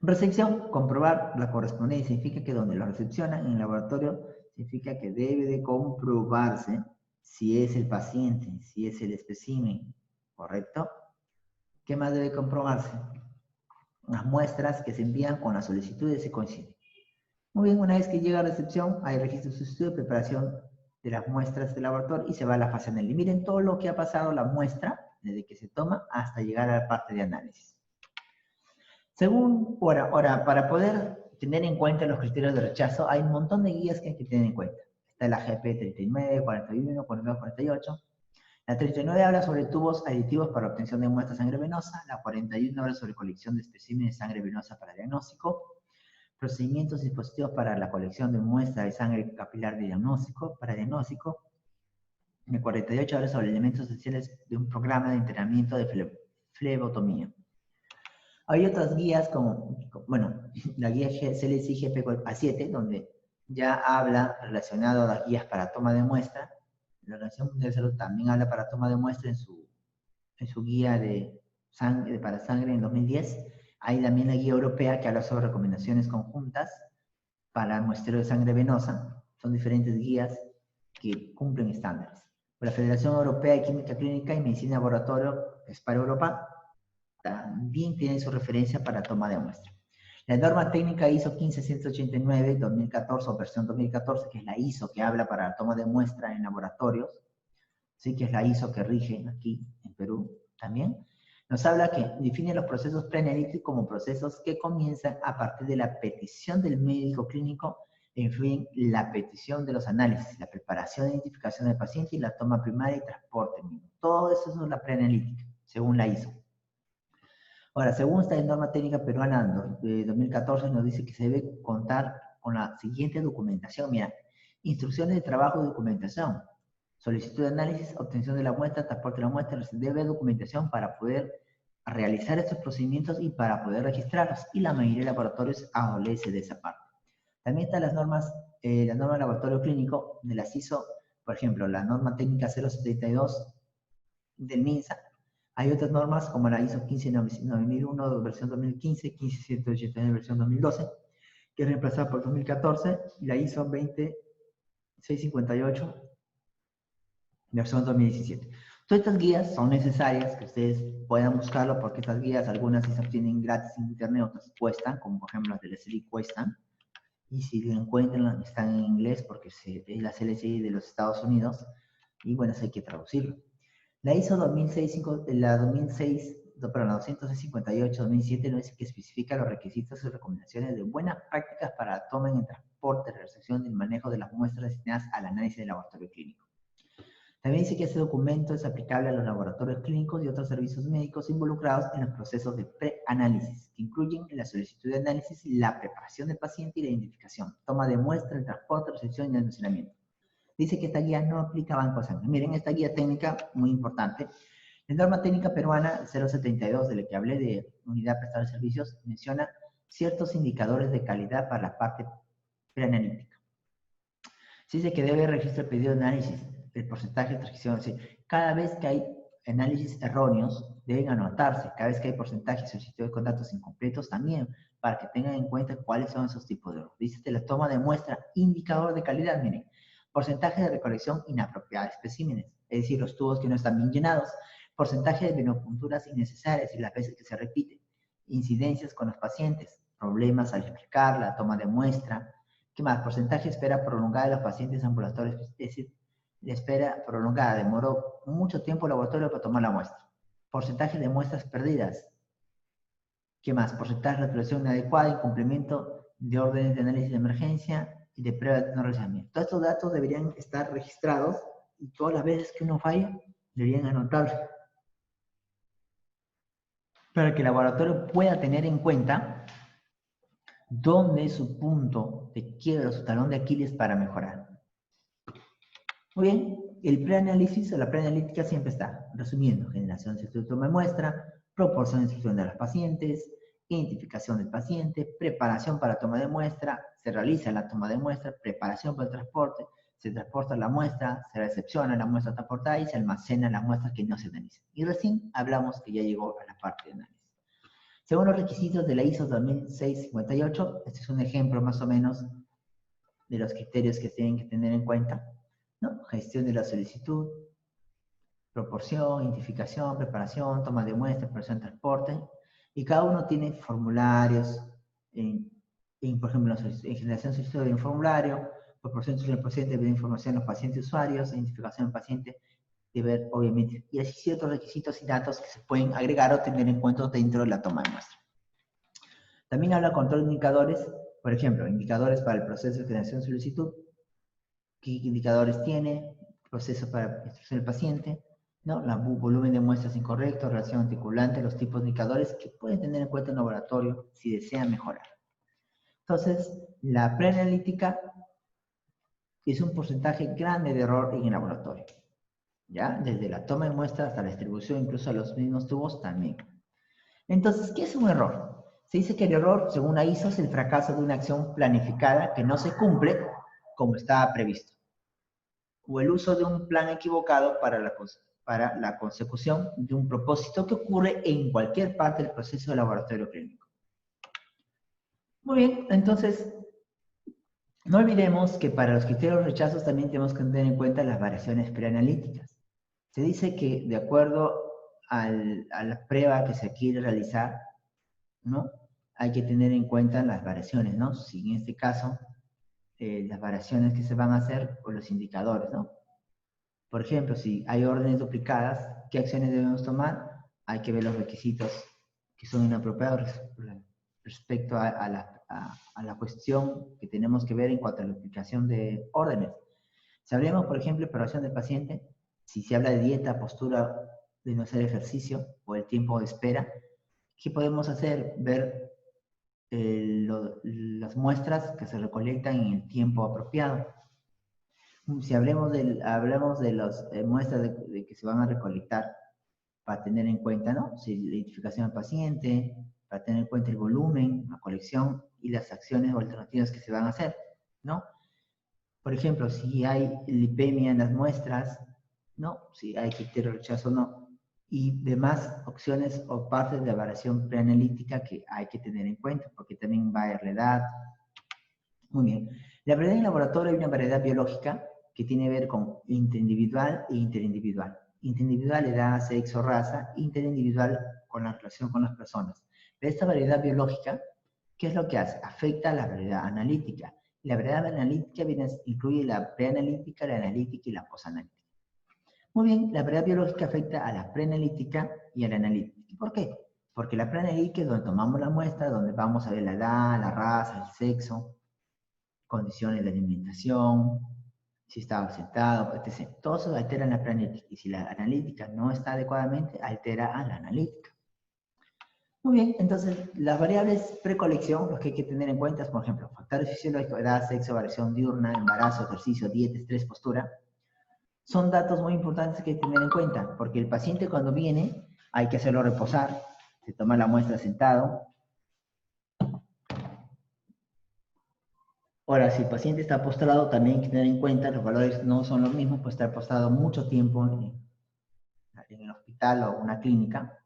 Recepción, comprobar la correspondencia. Significa que donde lo recepcionan en el laboratorio, significa que debe de comprobarse si es el paciente, si es el espécimen, ¿correcto? ¿Qué más debe comprobarse? Las muestras que se envían con las solicitudes se coinciden. Muy bien, una vez que llega a recepción, hay registro de estudio, preparación de las muestras del laboratorio y se va a la fase de análisis. Miren todo lo que ha pasado la muestra, desde que se toma hasta llegar a la parte de análisis. Según, ahora, para poder tener en cuenta los criterios de rechazo, hay un montón de guías que hay que tener en cuenta. Está la GP 39, 41, 42, 48. La 39 habla sobre tubos aditivos para obtención de muestra de sangre venosa. La 41 habla sobre colección de especímenes de sangre venosa para diagnóstico. Procedimientos y dispositivos para la colección de muestra de sangre capilar de diagnóstico, para diagnóstico. La 48 habla sobre elementos esenciales de un programa de entrenamiento de flebotomía. Hay otras guías como, bueno, la guía CLSI GP A7, donde ya habla relacionado a las guías para toma de muestra. La Organización Mundial de Salud también habla para toma de muestra en su guía para sangre en 2010. Hay también la guía europea que habla sobre recomendaciones conjuntas para el muestreo de sangre venosa. Son diferentes guías que cumplen estándares. La Federación Europea de Química Clínica y Medicina de Laboratorio, que es para Europa, también tiene su referencia para toma de muestra. La norma técnica ISO 15189 2014 o versión 2014, que es la ISO que habla para la toma de muestra en laboratorios, sí, que es la ISO que rige aquí en Perú también, nos habla que define los procesos preanalíticos como procesos que comienzan a partir de la petición del médico clínico e influyen la petición de los análisis, la preparación e identificación del paciente y la toma primaria y transporte mismo. Todo eso es la preanalítica, según la ISO. Ahora, según esta norma técnica peruana de 2014, nos dice que se debe contar con la siguiente documentación. Mira, instrucciones de trabajo y documentación, solicitud de análisis, obtención de la muestra, transporte de la muestra, debe documentación para poder realizar estos procedimientos y para poder registrarlos. Y la mayoría de laboratorios adolece de esa parte. También están las normas, la norma de laboratorio clínico de las ISO, por ejemplo, la norma técnica 072 del MINSA. Hay otras normas como la ISO 15001 versión 2015, 15189 versión 2012, que es reemplazada por 2014, y la ISO 20658 versión 2017. Todas estas guías son necesarias que ustedes puedan buscarlo porque estas guías, algunas se obtienen gratis en internet, otras cuestan, como por ejemplo las de la CLSI cuestan, y si la encuentran están en inglés porque es la CLSI de los Estados Unidos, y bueno, eso hay que traducirlo. La ISO 20658-2007 no es que especifica los requisitos y recomendaciones de buenas prácticas para la toma transporte, la recepción y el manejo de las muestras destinadas al análisis del laboratorio clínico. También dice que este documento es aplicable a los laboratorios clínicos y otros servicios médicos involucrados en los procesos de preanálisis, que incluyen la solicitud de análisis, la preparación del paciente y la identificación, toma de muestra, el transporte, recepción y almacenamiento. Dice que esta guía no aplica a bancos de sangre. Miren, esta guía técnica, muy importante. La norma técnica peruana 072, de la que hablé de unidad prestada de servicios, menciona ciertos indicadores de calidad para la parte preanalítica. Se dice que debe registrar el pedido de análisis, el porcentaje de transcripción. Es decir, cada vez que hay análisis erróneos, deben anotarse. Cada vez que hay porcentaje de solicitudes con datos incompletos, también, para que tengan en cuenta cuáles son esos tipos de errores. Dice que la toma de muestra, indicador de calidad, miren. Porcentaje de recolección inapropiada de especímenes, es decir, los tubos que no están bien llenados. Porcentaje de venopunturas innecesarias y las veces que se repite. Incidencias con los pacientes. Problemas al explicar la toma de muestra. ¿Qué más? Porcentaje de espera prolongada de los pacientes ambulatorios. Es decir, la espera prolongada. Demoró mucho tiempo el laboratorio para tomar la muestra. Porcentaje de muestras perdidas. ¿Qué más? Porcentaje de resolución inadecuada, incumplimiento de órdenes de análisis de emergencia y de prueba de no realizamiento. Todos estos datos deberían estar registrados y todas las veces que uno falla, deberían anotarse para que el laboratorio pueda tener en cuenta dónde es su punto de quiebra, su talón de Aquiles para mejorar. Muy bien, el preanálisis o la preanalítica siempre está, resumiendo, generación de toma de muestra, proporción de instrucción de los pacientes, identificación del paciente, preparación para toma de muestra, se realiza la toma de muestra, preparación para el transporte, se transporta la muestra, se recepciona la muestra transportada y se almacena la muestra que no se analiza. Y recién hablamos que ya llegó a la parte de análisis. Según los requisitos de la ISO 2658, este es un ejemplo más o menos de los criterios que tienen que tener en cuenta, ¿no? Gestión de la solicitud, proporción, identificación, preparación, toma de muestra, preparación, transporte, y cada uno tiene formularios, por ejemplo, en generación de solicitud de un formulario, proporción del paciente de información a los pacientes usuarios, identificación del paciente, de ver, obviamente, y así ciertos requisitos y datos que se pueden agregar o tener en cuenta dentro de la toma de muestra. También habla de control de indicadores, por ejemplo, indicadores para el proceso de generación de solicitud, qué indicadores tiene, proceso para instrucción del paciente, ¿no? El volumen de muestras incorrecto, relación articulante, los tipos de indicadores que pueden tener en cuenta el laboratorio si desean mejorar. Entonces, la preanalítica es un porcentaje grande de error en el laboratorio. ¿Ya? Desde la toma de muestras hasta la distribución, incluso a los mismos tubos también. Entonces, ¿qué es un error? Se dice que el error, según la ISO, es el fracaso de una acción planificada que no se cumple como estaba previsto, o el uso de un plan equivocado para la consecución de un propósito que ocurre en cualquier parte del proceso de laboratorio clínico. Muy bien, entonces, no olvidemos que para los criterios de rechazos también tenemos que tener en cuenta las variaciones preanalíticas. Se dice que de acuerdo a la prueba que se quiere realizar, ¿no? Hay que tener en cuenta las variaciones, ¿no? Si en este caso, las variaciones que se van a hacer o los indicadores, ¿no? Por ejemplo, si hay órdenes duplicadas, ¿qué acciones debemos tomar? Hay que ver los requisitos que son inapropiados respecto a la cuestión que tenemos que ver en cuanto a la duplicación de órdenes. Si hablemos, por ejemplo, de preparación del paciente, si se habla de dieta, postura de no hacer ejercicio o el tiempo de espera, ¿qué podemos hacer? Ver las muestras que se recolectan en el tiempo apropiado. Si hablamos de las muestras de que se van a recolectar para tener en cuenta, ¿no? Si la identificación del paciente, para tener en cuenta el volumen, la colección y las acciones o alternativas que se van a hacer, ¿no? Por ejemplo, si hay lipemia en las muestras, ¿no? Si hay criterio de rechazo o no. Y demás opciones o partes de variación preanalítica que hay que tener en cuenta, porque también va a haber la edad. Muy bien. La variedad en laboratorio hay una variedad biológica que tiene que ver con interindividual e interindividual. Interindividual, edad, sexo, raza. Interindividual con la relación con las personas. Pero esta variedad biológica, ¿qué es lo que hace? Afecta a la variedad analítica. La variedad analítica incluye la preanalítica, la analítica y la posanalítica. Muy bien, la variedad biológica afecta a la preanalítica y a la analítica. ¿Por qué? Porque la preanalítica es donde tomamos la muestra, donde vamos a ver la edad, la raza, el sexo, condiciones de alimentación, si estaba sentado, etc. Todo eso altera la preanalítica. Y si la analítica no está adecuadamente, altera a la analítica. Muy bien, entonces las variables precolección, los que hay que tener en cuenta es, por ejemplo, factores fisiológicos, edad, sexo, variación diurna, embarazo, ejercicio, dieta, estrés, postura. Son datos muy importantes que hay que tener en cuenta, porque el paciente cuando viene hay que hacerlo reposar, se toma la muestra sentado. Ahora, si el paciente está postrado, también hay que tener en cuenta, los valores no son los mismos, puede estar postrado mucho tiempo en el hospital o una clínica.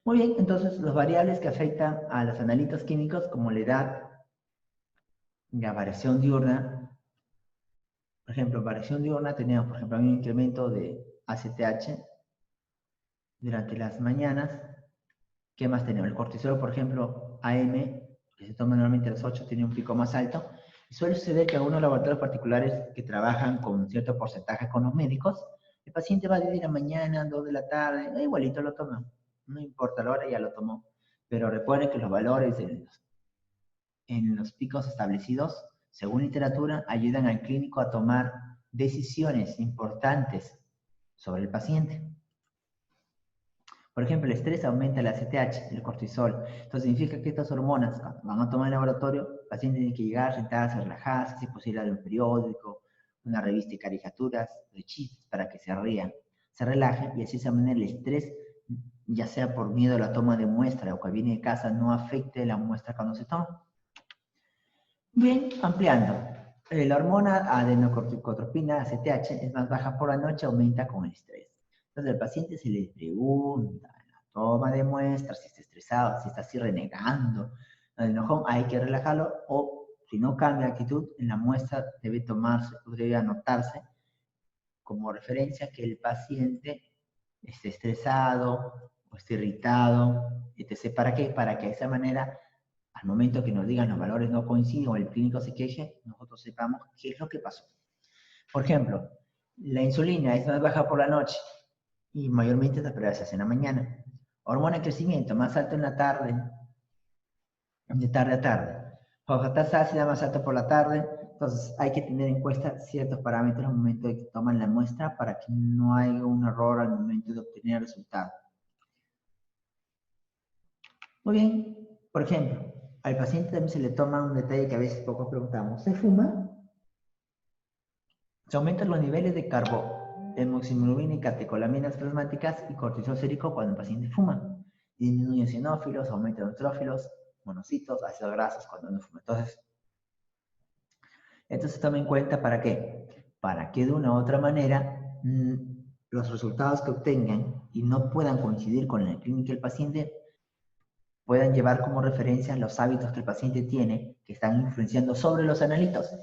Muy bien, entonces las variables que afectan a los analitos químicos, como la edad, la variación diurna. Por ejemplo, variación diurna tenemos, por ejemplo, un incremento de ACTH durante las mañanas. ¿Qué más tenemos? El cortisol, por ejemplo, AM, que se toma normalmente a las 8, tiene un pico más alto. Y suele suceder que algunos laboratorios particulares que trabajan con cierto porcentaje con los médicos, el paciente va a vivir a mañana, 2 de la tarde, igualito lo toma. No importa la hora, ya lo tomó. Pero recuerden que los valores en los picos establecidos, según literatura, ayudan al clínico a tomar decisiones importantes sobre el paciente. Por ejemplo, el estrés aumenta el ACTH, el cortisol. Entonces significa que estas hormonas, cuando van a tomar el laboratorio, el paciente tiene que llegar, sentarse, relajarse, si es posible leer un periódico, una revista de caricaturas, de chistes, para que se ría, se relaje, y así de esa manera el estrés, ya sea por miedo a la toma de muestra o que viene de casa, no afecte la muestra cuando se toma. Bien, ampliando. La hormona adenocorticotropina, ACTH, es más baja por la noche, aumenta con el estrés. Entonces al paciente se le pregunta en la toma de muestras, si está estresado, si está así renegando, el enojón, hay que relajarlo, o si no cambia actitud, en la muestra debe tomarse, podría anotarse como referencia que el paciente esté estresado o esté irritado, etc. ¿Para qué? Para que de esa manera, al momento que nos digan los valores no coinciden o el clínico se queje, nosotros sepamos qué es lo que pasó. Por ejemplo, la insulina es más baja por la noche y mayormente la prueba se hace en la mañana. Hormona de crecimiento más alto en la tarde, de tarde a tarde. Fosfatasa ácida más alta por la tarde. Entonces hay que tener en cuenta ciertos parámetros al momento de que toman la muestra para que no haya un error al momento de obtener el resultado. Muy bien, por ejemplo, al paciente también se le toma un detalle que a veces pocos preguntamos. ¿Se fuma? Se aumentan los niveles de carbohemoglobina y catecolaminas plasmáticas y cortisol sérico cuando el paciente fuma. Disminuyen eosinófilos, aumentan neutrófilos, monocitos, ácidos grasos cuando no fuma. Entonces toma en cuenta ¿para qué? Para que de una u otra manera los resultados que obtengan y no puedan coincidir con la clínica del paciente puedan llevar como referencia los hábitos que el paciente tiene que están influenciando sobre los analitos.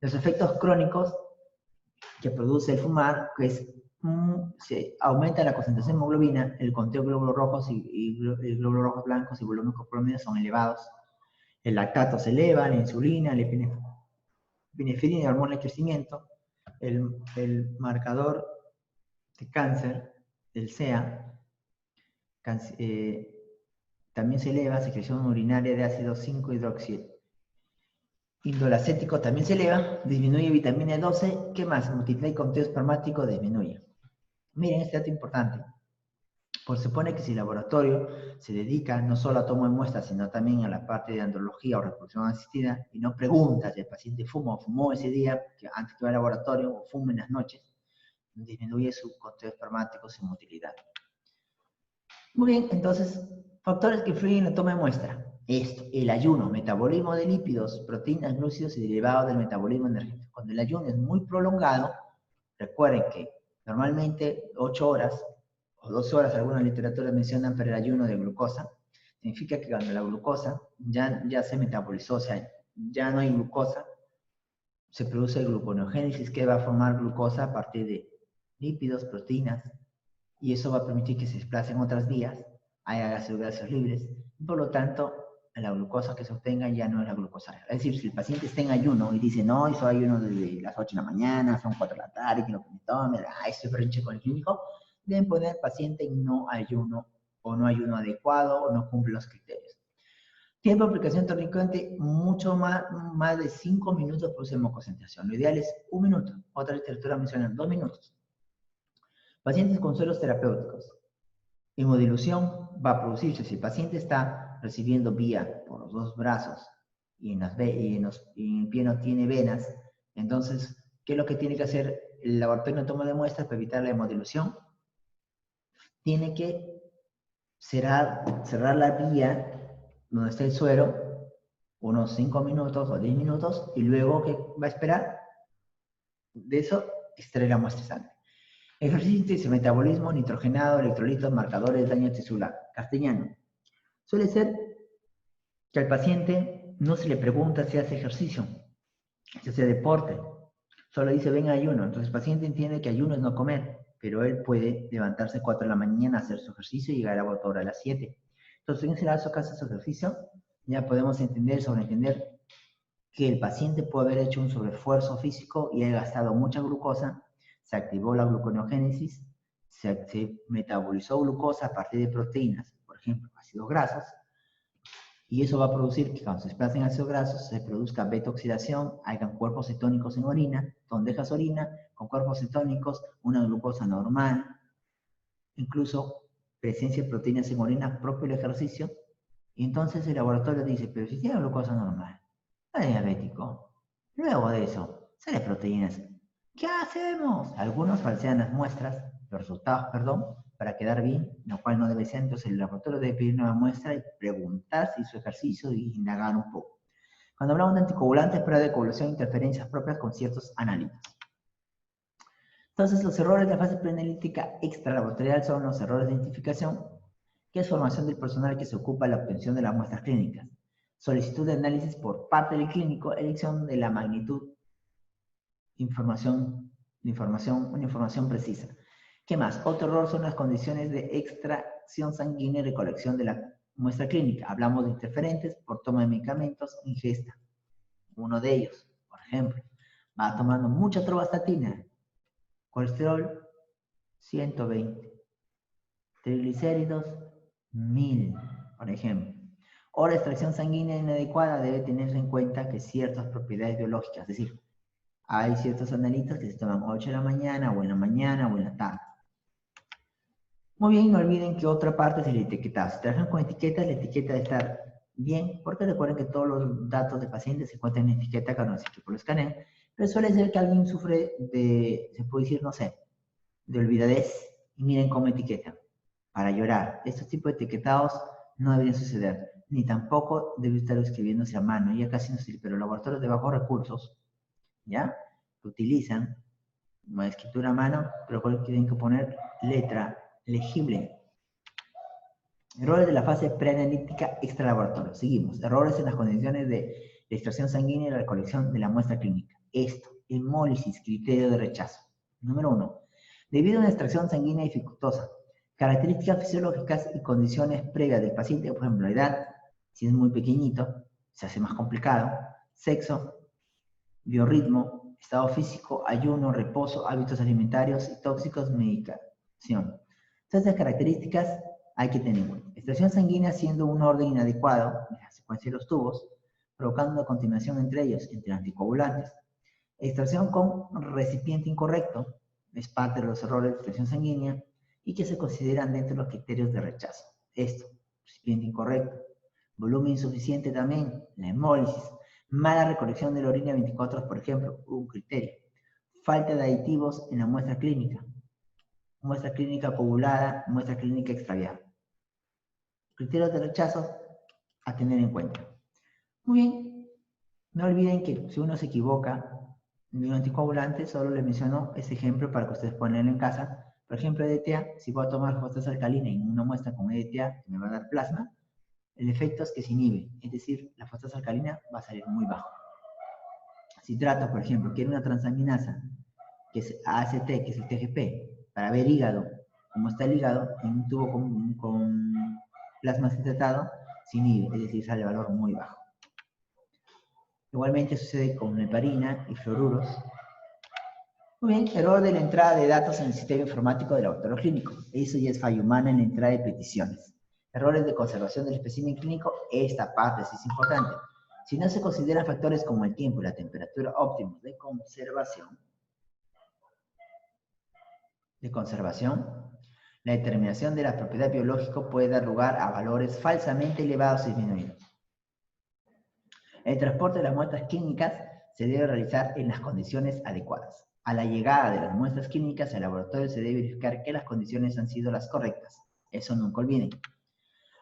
Los efectos crónicos que produce el fumar, que es se aumenta la concentración de hemoglobina, el conteo de glóbulos rojos y glóbulos rojos blancos y volúmicos promedio son elevados. El lactato se eleva, la insulina, la epinefrina y la hormona de crecimiento, el marcador de cáncer, el CEA, también se eleva, secreción urinaria de ácido 5-hidroxil. Indolacético también se eleva, disminuye vitamina 12, ¿qué más? Multiplica y conteo espermático disminuye. Miren este dato importante. Pues se supone que si el laboratorio se dedica no solo a toma de muestras, sino también a la parte de andrología o reproducción asistida, y no pregunta si el paciente fuma o fumó ese día, que antes que va al laboratorio, o fuma en las noches, disminuye su conteo espermático, su motilidad. Muy bien, entonces, factores que influyen en la toma de muestra. Esto, el ayuno, metabolismo de lípidos, proteínas, glúcidos y derivados del metabolismo energético. Cuando el ayuno es muy prolongado, recuerden que normalmente 8 horas o 12 horas, algunas literaturas mencionan para el ayuno de glucosa, significa que cuando la glucosa ya se metabolizó, o sea, ya no hay glucosa, se produce gluconeogénesis que va a formar glucosa a partir de lípidos, proteínas, y eso va a permitir que se desplacen otras vías, haya ácidos grasos libres, y por lo tanto, la glucosa que se obtenga ya no es la glucosa real. Es decir, si el paciente está en ayuno y dice, no, hizo ayuno desde las 8 de la mañana, son 4 de la tarde, que no me tome, estoy berrinche con el clínico, deben poner paciente en no ayuno, o no ayuno adecuado, o no cumple los criterios. Tiempo de aplicación torniquete, mucho más de 5 minutos produce hemoconcentración. Lo ideal es 1 minuto. Otra literatura menciona 2 minutos. Pacientes con sueros terapéuticos. Hemodilución va a producirse si el paciente está recibiendo vía por los 2 brazos y en el pie no tiene venas. Entonces, ¿qué es lo que tiene que hacer el laboratorio de toma de muestras para evitar la hemodilución? Tiene que cerrar la vía donde está el suero, unos 5 minutos o 10 minutos, y luego, ¿qué va a esperar? De eso, extraer la muestra de sangre. Ejercicio índice, metabolismo, nitrogenado, electrolitos, marcadores, daño tisular. Castellano. Suele ser que al paciente no se le pregunta si hace ejercicio, si hace deporte. Solo dice, ven ayuno. Entonces el paciente entiende que ayuno es no comer, pero él puede levantarse a 4 de la mañana, hacer su ejercicio y llegar a la laboratorio a las 7. Entonces, en ese caso que hace su ejercicio, ya podemos sobreentender que el paciente puede haber hecho un sobreesfuerzo físico y ha gastado mucha glucosa, se activó la gluconeogénesis, se metabolizó glucosa a partir de proteínas, por ejemplo, ácidos grasos, y eso va a producir que cuando se desplacen ácidos grasos se produzca beta-oxidación, hagan cuerpos cetónicos en orina, donde dejas orina con cuerpos cetónicos, una glucosa normal, incluso presencia de proteínas en orina propio del ejercicio, y entonces el laboratorio dice, pero si tiene glucosa normal, no es diabético. Luego de eso, sale proteínas. ¿Qué hacemos? Algunos falsean las muestras, los resultados, perdón, para quedar bien, lo cual no debe ser. Entonces el laboratorio debe pedir una muestra y preguntar si hizo ejercicio y indagar un poco. Cuando hablamos de anticoagulantes, prueba de coagulación e interferencias propias con ciertos análitos. Entonces, los errores de la fase preanalítica extralaboratorial son los errores de identificación, que es formación del personal que se ocupa de la obtención de las muestras clínicas. Solicitud de análisis por parte del clínico, elección de la magnitud, una información precisa. ¿Qué más? Otro error son las condiciones de extracción sanguínea y recolección de la muestra clínica. Hablamos de interferentes por toma de medicamentos, ingesta. Uno de ellos, por ejemplo, va tomando mucha atorvastatina, colesterol 120, triglicéridos 1000, por ejemplo. O la extracción sanguínea inadecuada debe tenerse en cuenta que ciertas propiedades biológicas, es decir, hay ciertos analitos que se toman 8 de la mañana, o en la mañana, o en la tarde. Muy bien, no olviden que otra parte es el etiquetado. Si trabajan con etiquetas, la etiqueta debe estar bien, porque recuerden que todos los datos de pacientes se encuentran en etiqueta cuando el equipo lo escanean, pero suele ser que alguien sufre de, se puede decir, no sé, de olvidadez, y miren cómo etiquetan, para llorar. Estos tipos de etiquetados no deberían suceder, ni tampoco debe estar escribiéndose a mano, ya casi no sirve, pero laboratorios de bajos recursos, ¿ya? Que utilizan una escritura a mano, pero tienen que poner letra legible. Errores de la fase preanalítica extralaboratorio. Seguimos. Errores en las condiciones de extracción sanguínea y la recolección de la muestra clínica. Esto, hemólisis, criterio de rechazo. Número 1. Debido a una extracción sanguínea dificultosa, características fisiológicas y condiciones previas del paciente, por ejemplo, la edad, si es muy pequeñito, se hace más complicado, sexo, biorritmo, estado físico, ayuno, reposo, hábitos alimentarios y tóxicos, medicación. Estas características hay que tener en cuenta. Extracción sanguínea siendo un orden inadecuado en la secuencia de los tubos, provocando una continuación entre ellos, entre anticoagulantes. Extracción con recipiente incorrecto, es parte de los errores de extracción sanguínea y que se consideran dentro de los criterios de rechazo. Esto, recipiente incorrecto. Volumen insuficiente también, la hemólisis. Mala recolección de la orina 24 horas, por ejemplo, un criterio. Falta de aditivos en la muestra clínica. Muestra clínica coagulada, muestra clínica extraviada. Criterios de rechazo a tener en cuenta. Muy bien, no olviden que si uno se equivoca de un anticoagulante, solo les menciono este ejemplo para que ustedes puedan leerlo en casa. Por ejemplo, EDTA, si voy a tomar fosfato alcalina en una muestra con EDTA, que me va a dar plasma, el efecto es que se inhibe, es decir, la fosfato alcalina va a salir muy bajo. Citrato, por ejemplo, quiere una transaminasa, que es ACT, que es el TGP, para ver hígado, como está el hígado, en un tubo con plasma citratado, se inhibe, es decir, sale valor muy bajo. Igualmente sucede con heparina y fluoruros. Muy bien, error de la entrada de datos en el sistema informático del laboratorio clínico. Eso ya es falla humana en la entrada de peticiones. Errores de conservación del espécimen clínico, esta parte sí es importante. Si no se consideran factores como el tiempo y la temperatura óptimos de conservación, la determinación de la propiedad biológica puede dar lugar a valores falsamente elevados y disminuidos. El transporte de las muestras clínicas se debe realizar en las condiciones adecuadas. A la llegada de las muestras clínicas al laboratorio se debe verificar que las condiciones han sido las correctas. Eso nunca olviden.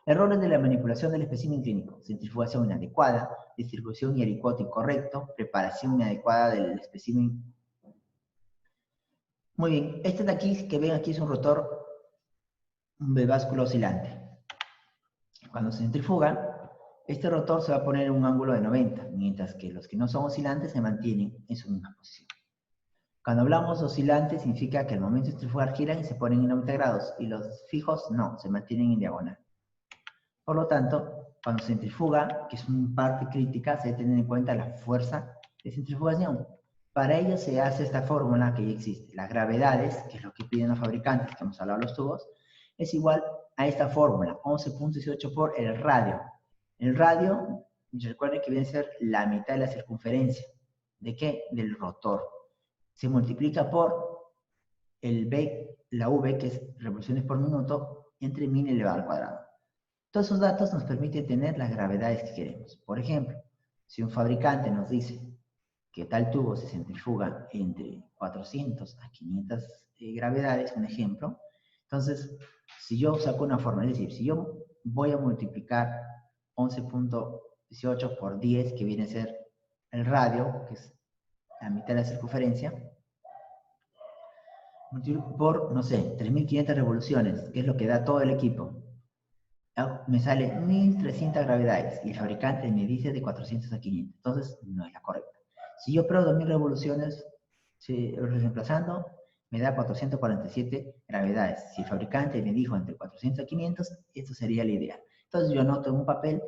Errores de la manipulación del espécimen clínico. Centrifugación inadecuada, distribución y alicuoto incorrecto, preparación inadecuada del espécimen. Muy bien, este de aquí, que ven aquí, es un rotor de báscula oscilante. Cuando se centrifuga, este rotor se va a poner en un ángulo de 90, mientras que los que no son oscilantes se mantienen en su misma posición. Cuando hablamos de oscilantes, significa que al momento de centrifugar giran y se ponen en 90 grados, y los fijos no, se mantienen en diagonal. Por lo tanto, cuando se centrifuga, que es una parte crítica, se debe tener en cuenta la fuerza de centrifugación. Para ello se hace esta fórmula que ya existe. Las gravedades, que es lo que piden los fabricantes, que hemos hablado de los tubos, es igual a esta fórmula, 11.18 por el radio. El radio, recuerden que viene a ser la mitad de la circunferencia. ¿De qué? Del rotor. Se multiplica por el V, la V, que es revoluciones por minuto, entre 1000 elevado al cuadrado. Todos esos datos nos permiten tener las gravedades que queremos. Por ejemplo, si un fabricante nos dice que tal tubo se centrifuga entre 400 a 500 gravedades, un ejemplo, entonces, si yo saco una fórmula, es decir, si yo voy a multiplicar 11.18 por 10, que viene a ser el radio, que es la mitad de la circunferencia, por, no sé, 3.500 revoluciones, que es lo que da todo el equipo, me sale 1.300 gravedades, y el fabricante me dice de 400 a 500, entonces no es la correcta. Si yo pruebo 2.000 revoluciones reemplazando, me da 447 gravedades. Si el fabricante me dijo entre 400 a 500, esto sería la ideal. Entonces yo anoto en un papel,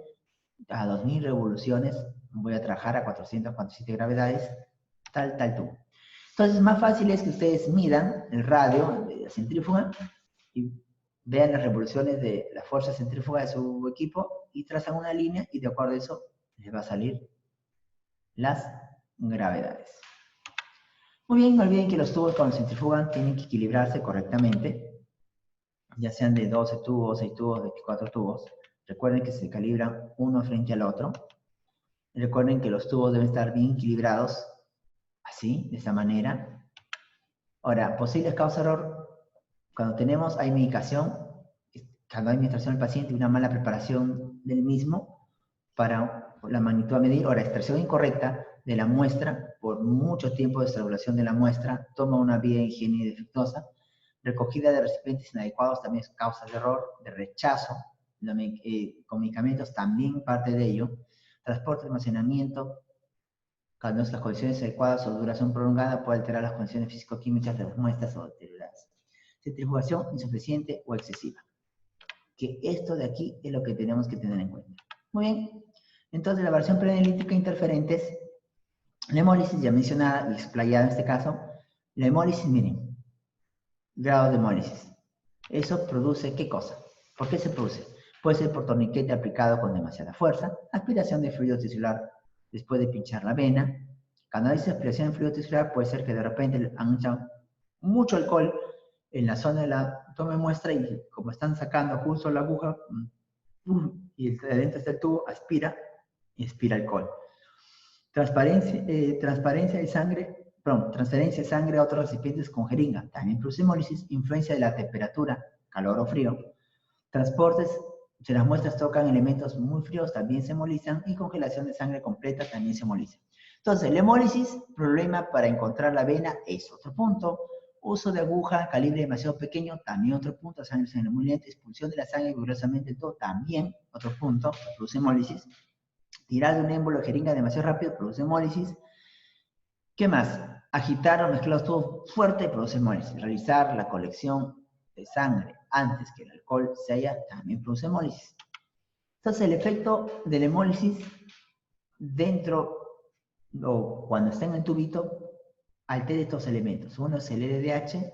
a 2.000 revoluciones, voy a trabajar a 447 gravedades, tal tubo. Entonces más fácil es que ustedes midan el radio de la centrífuga y vean las revoluciones de la fuerza centrífuga de su equipo y trazan una línea y de acuerdo a eso les va a salir las gravedades. Muy bien, no olviden que los tubos cuando se centrifugan tienen que equilibrarse correctamente, ya sean de 12 tubos, 6 tubos, 24 tubos. Recuerden que se calibran uno frente al otro. Recuerden que los tubos deben estar bien equilibrados, así, de esta manera. Ahora, posibles causas de error, cuando hay medicación, cuando hay administración al paciente y una mala preparación del mismo para la magnitud a medir, o la extracción incorrecta de la muestra, por mucho tiempo de estrangulación de la muestra, toma una vía de higiene defectuosa, recogida de recipientes inadecuados también es causa de error, de rechazo, con medicamentos también parte de ello, transporte, almacenamiento, cuando las condiciones adecuadas o duración prolongada puede alterar las condiciones físico-químicas de las muestras o deteriorarse. Centrifugación insuficiente o excesiva. Que esto de aquí es lo que tenemos que tener en cuenta. Muy bien, entonces la variación preanalítica interferentes, la hemólisis ya mencionada y explayada en este caso, la hemólisis, miren, grado de hemólisis. Eso produce, ¿qué cosa? ¿Por qué se produce? Puede ser por torniquete aplicado con demasiada fuerza, aspiración de fluido tisular después de pinchar la vena. Cuando hay aspiración de fluido tisular puede ser que de repente han echado mucho alcohol en la zona de la toma de muestra y como están sacando justo la aguja y adentro está el tubo, aspira y expira alcohol. Transferencia de sangre a otros recipientes con jeringa, también produce hemólisis. Influencia de la temperatura, calor o frío. Transportes, si las muestras tocan elementos muy fríos, también se hemolizan, y congelación de sangre completa también se hemoliza. Entonces, la hemólisis, problema para encontrar la vena, es otro punto. Uso de aguja, calibre demasiado pequeño, también otro punto. Sangre muy lenta, expulsión de la sangre vigorosamente, todo, también otro punto, produce hemólisis. Tirar de un émbolo de jeringa demasiado rápido, produce hemólisis. ¿Qué más? Agitar o mezclar los tubos fuerte, produce hemólisis. Realizar la colección de sangre antes que el alcohol se haya, también produce hemólisis. Entonces, el efecto de la hemólisis dentro o cuando está en el tubito altera estos elementos. Uno es el LDH,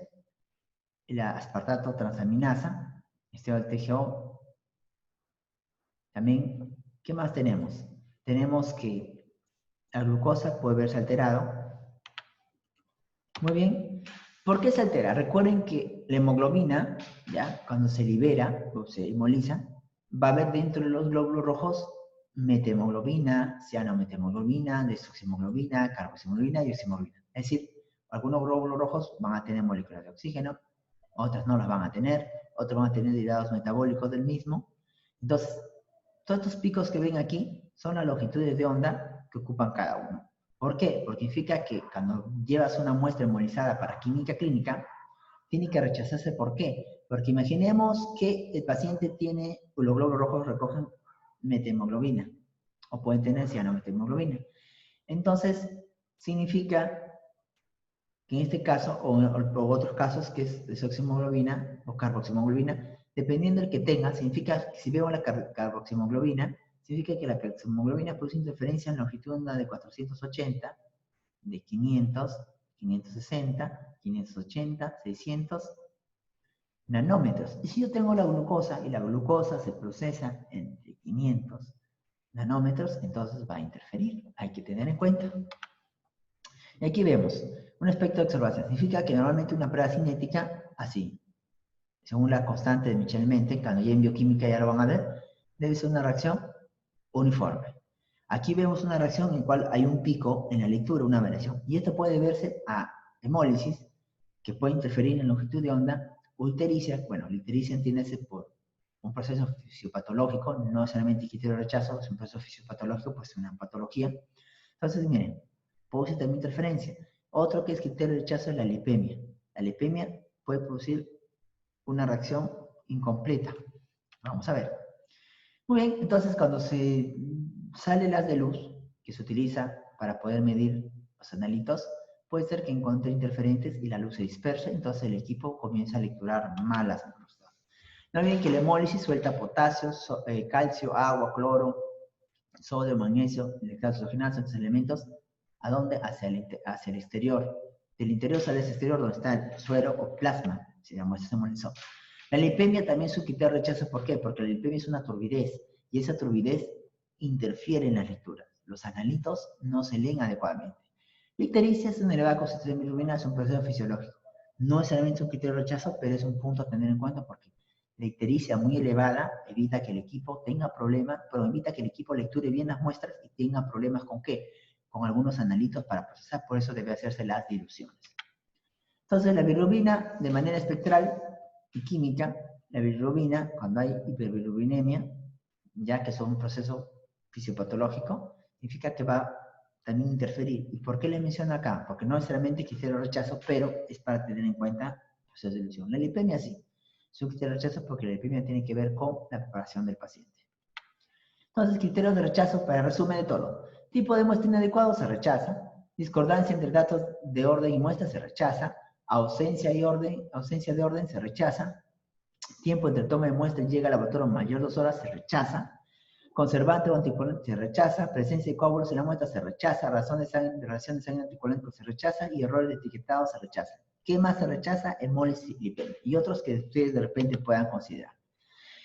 la aspartato transaminasa, este es el TGO, También, ¿qué más tenemos? Tenemos que la glucosa puede verse alterado. Muy bien. ¿Por qué se altera? Recuerden que la hemoglobina, ¿ya? Cuando se libera o se hemoliza, va a haber dentro de los glóbulos rojos methemoglobina, cianomethemoglobina, desoximoglobina, carboximoglobina y oximoglobina. Es decir, algunos glóbulos rojos van a tener moléculas de oxígeno, otras no las van a tener, otros van a tener derivados metabólicos del mismo. Entonces, todos estos picos que ven aquí son las longitudes de onda que ocupan cada uno. ¿Por qué? Porque significa que cuando llevas una muestra hemolizada para química clínica, tiene que rechazarse. ¿Por qué? Porque imaginemos que el paciente tiene, los glóbulos rojos recogen methemoglobina, o pueden tener cianomethemoglobina. Entonces, significa que en este caso, o otros casos, que es desoximoglobina o carboximoglobina, dependiendo del que tenga, significa que si veo la carboximoglobina, significa que la carboximoglobina produce interferencia en longitud de onda de 480, de 500, 560, 580, 600 nanómetros. Y si yo tengo la glucosa, y la glucosa se procesa entre 500 nanómetros, entonces va a interferir. Hay que tener en cuenta. Y aquí vemos un aspecto de observación. Significa que normalmente una prueba cinética, así, según la constante de Michel-Mente, cuando ya en bioquímica ya lo van a ver, debe ser una reacción uniforme. Aquí vemos una reacción en la cual hay un pico en la lectura, una variación. Y esto puede verse a hemólisis, que puede interferir en longitud de onda, o ictericia. Bueno, la ictericia entiéndase por un proceso fisiopatológico, no necesariamente criterio de rechazo, es un proceso fisiopatológico, pues es una patología. Entonces, miren, produce también interferencia. Otro que es criterio de rechazo es la lipemia. La lipemia puede producir una reacción incompleta. Vamos a ver. Muy bien, entonces cuando se sale el haz de luz, que se utiliza para poder medir los analitos, puede ser que encuentre interferentes y la luz se disperse, entonces el equipo comienza a lecturar malas incrustadas. No olviden que la hemólisis suelta potasio, calcio, agua, cloro, sodio, magnesio, electratos oxigenados, estos elementos, ¿a dónde? Hacia el exterior. Del interior sale hacia el exterior, donde está el suero o plasma, se llama, se hemolizó. La lipemia también es un criterio de rechazo. ¿Por qué? Porque la lipemia es una turbidez, y esa turbidez interfiere en las lecturas. Los analitos no se leen adecuadamente. La ictericia es una elevada concentración de bilirrubina, es un proceso fisiológico. No es solamente un criterio de rechazo, pero es un punto a tener en cuenta porque la ictericia muy elevada evita que el equipo tenga problemas, pero evita que el equipo lecture bien las muestras y tenga problemas ¿con qué? Con algunos analitos para procesar, por eso debe hacerse las diluciones. Entonces la bilirrubina, de manera espectral y química, la bilirrubina, cuando hay hiperbilirrubinemia, ya que es un proceso fisiopatológico, significa que va también a interferir. ¿Y por qué le menciono acá? Porque no necesariamente criterio de rechazo, pero es para tener en cuenta el proceso de dilución. La lipemia sí, es un criterio de rechazo porque la lipemia tiene que ver con la preparación del paciente. Entonces, criterios de rechazo para el resumen de todo. Tipo de muestra inadecuado se rechaza. Discordancia entre datos de orden y muestra se rechaza. Ausencia de orden se rechaza. Tiempo entre toma de muestra y llega al laboratorio mayor de 2 horas se rechaza. Conservante o anticoagulante se rechaza. Presencia de coágulos en la muestra se rechaza. Relación de sangre anticoagulante se rechaza. Y errores de etiquetado se rechaza. ¿Qué más se rechaza? Hemólisis y lipemia. Y otros que ustedes de repente puedan considerar.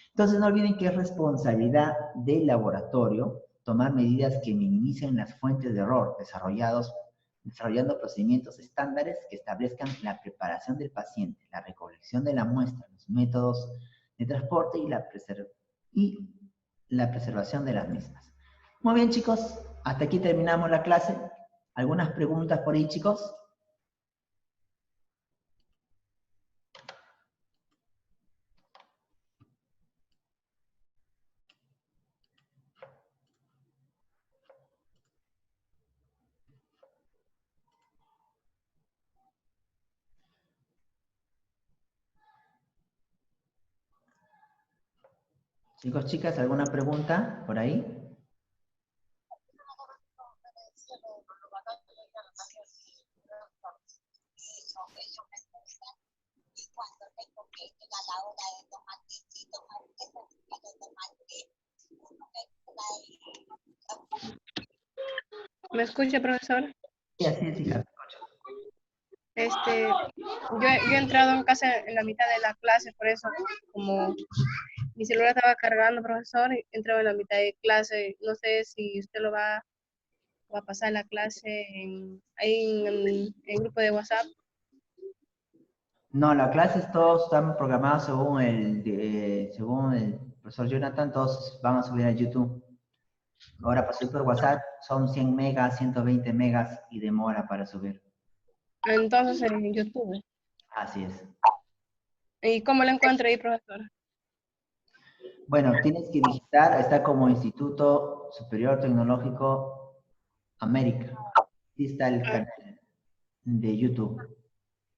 Entonces no olviden que es responsabilidad del laboratorio tomar medidas que minimicen las fuentes de error, desarrollando procedimientos estándares que establezcan la preparación del paciente, la recolección de la muestra, los métodos de transporte y la preservación de las mismas. Muy bien, chicos, hasta aquí terminamos la clase. ¿Algunas preguntas por ahí, chicos? Chicos, chicas, ¿alguna pregunta por ahí? ¿Me escucha, profesor? Sí, así es, hija. Yo he entrado casi en la mitad de la clase, por eso, como Mi celular estaba cargando, profesor, y entraba en la mitad de clase. No sé si usted va a pasar la clase ahí en el grupo de WhatsApp. No, las clases todos están programados según el profesor Jonathan, todos van a subir a YouTube. Ahora para subir por WhatsApp son 100 megas, 120 megas y demora para subir. Entonces en YouTube. Así es. ¿Y cómo lo encuentro ahí, profesor? Bueno, tienes que digitar, está como Instituto Superior Tecnológico América. Aquí está el Ah, canal de YouTube.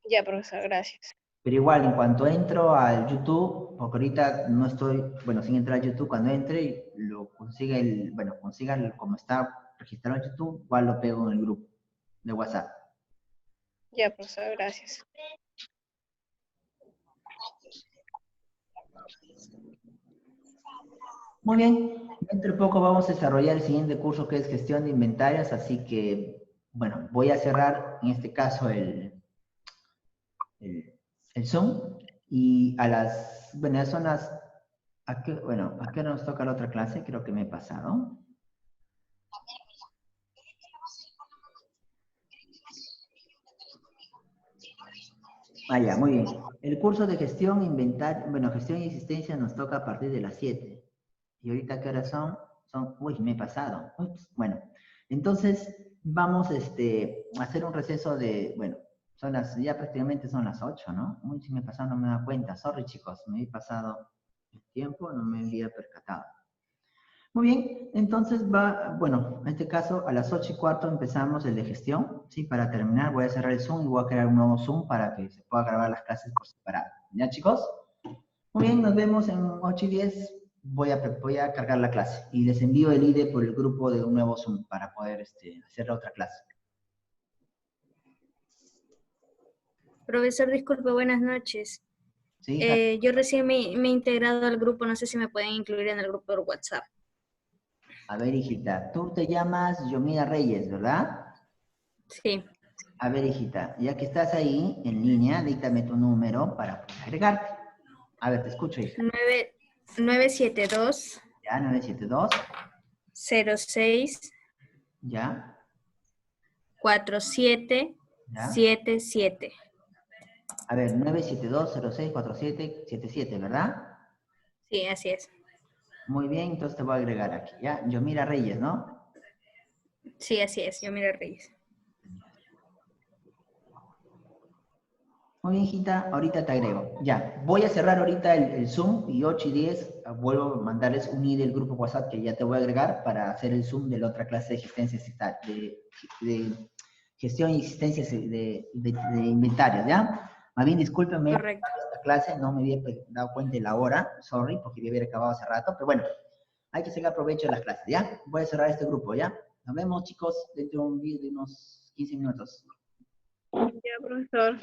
ya, profesor, gracias. Pero igual, en cuanto entro al YouTube, porque ahorita no estoy, bueno, sin entrar al YouTube, cuando entre, lo consiga como está registrado en YouTube, igual lo pego en el grupo de WhatsApp. Ya, profesor, gracias. Muy bien, dentro de poco vamos a desarrollar el siguiente curso que es gestión de inventarios, así que, bueno, voy a cerrar en este caso el Zoom y bueno, ya son ¿a qué hora nos toca la otra clase? Creo que me he pasado. Ya, muy bien. El curso de gestión, gestión y existencia nos toca a partir de las 7. ¿Y ahorita qué horas son? Uy, me he pasado. Ups, bueno, entonces vamos a hacer un receso bueno, ya prácticamente son las 8, ¿no? Uy, si me he pasado no me da cuenta. Sorry, chicos, me he pasado el tiempo, no me había percatado. Muy bien, entonces bueno, en este caso a las 8:15 empezamos el de gestión, ¿sí? Para terminar voy a cerrar el Zoom y voy a crear un nuevo Zoom para que se pueda grabar las clases por separado. ¿Ya, chicos? Muy bien, nos vemos en 8:10. Voy a cargar la clase y les envío el ID por el grupo de un nuevo Zoom para poder hacer la otra clase. Profesor, disculpe, buenas noches. ¿Sí, hija? Yo recién me he integrado al grupo, no sé si me pueden incluir en el grupo por WhatsApp. A ver, hijita, tú te llamas Yomira Reyes, ¿verdad? Sí. A ver, hijita, ya que estás ahí en línea, díctame tu número para poder agregarte. A ver, te escucho, hija. 972 Ya, 972. 06 Ya, 4777. a ver, 972-064777, ¿verdad? Sí, así es. Muy bien, entonces te voy a agregar aquí, ¿ya? Yomira Reyes, ¿no? Sí, así es. Yo miro Reyes. Muy bien, hijita, ahorita te agrego. Ya, voy a cerrar ahorita el Zoom y 8:10 vuelvo a mandarles un ID del grupo WhatsApp que ya te voy a agregar para hacer el Zoom de la otra clase de gestión y existencia de inventarios, ¿ya? Más bien, discúlpenme por Correcto. esta clase, no me había dado cuenta de la hora, sorry, porque debía haber acabado hace rato, pero bueno, hay que sacar provecho de las clases, ¿ya? Voy a cerrar este grupo, ¿ya? Nos vemos, chicos, dentro de unos 15 minutos. Ya, profesor.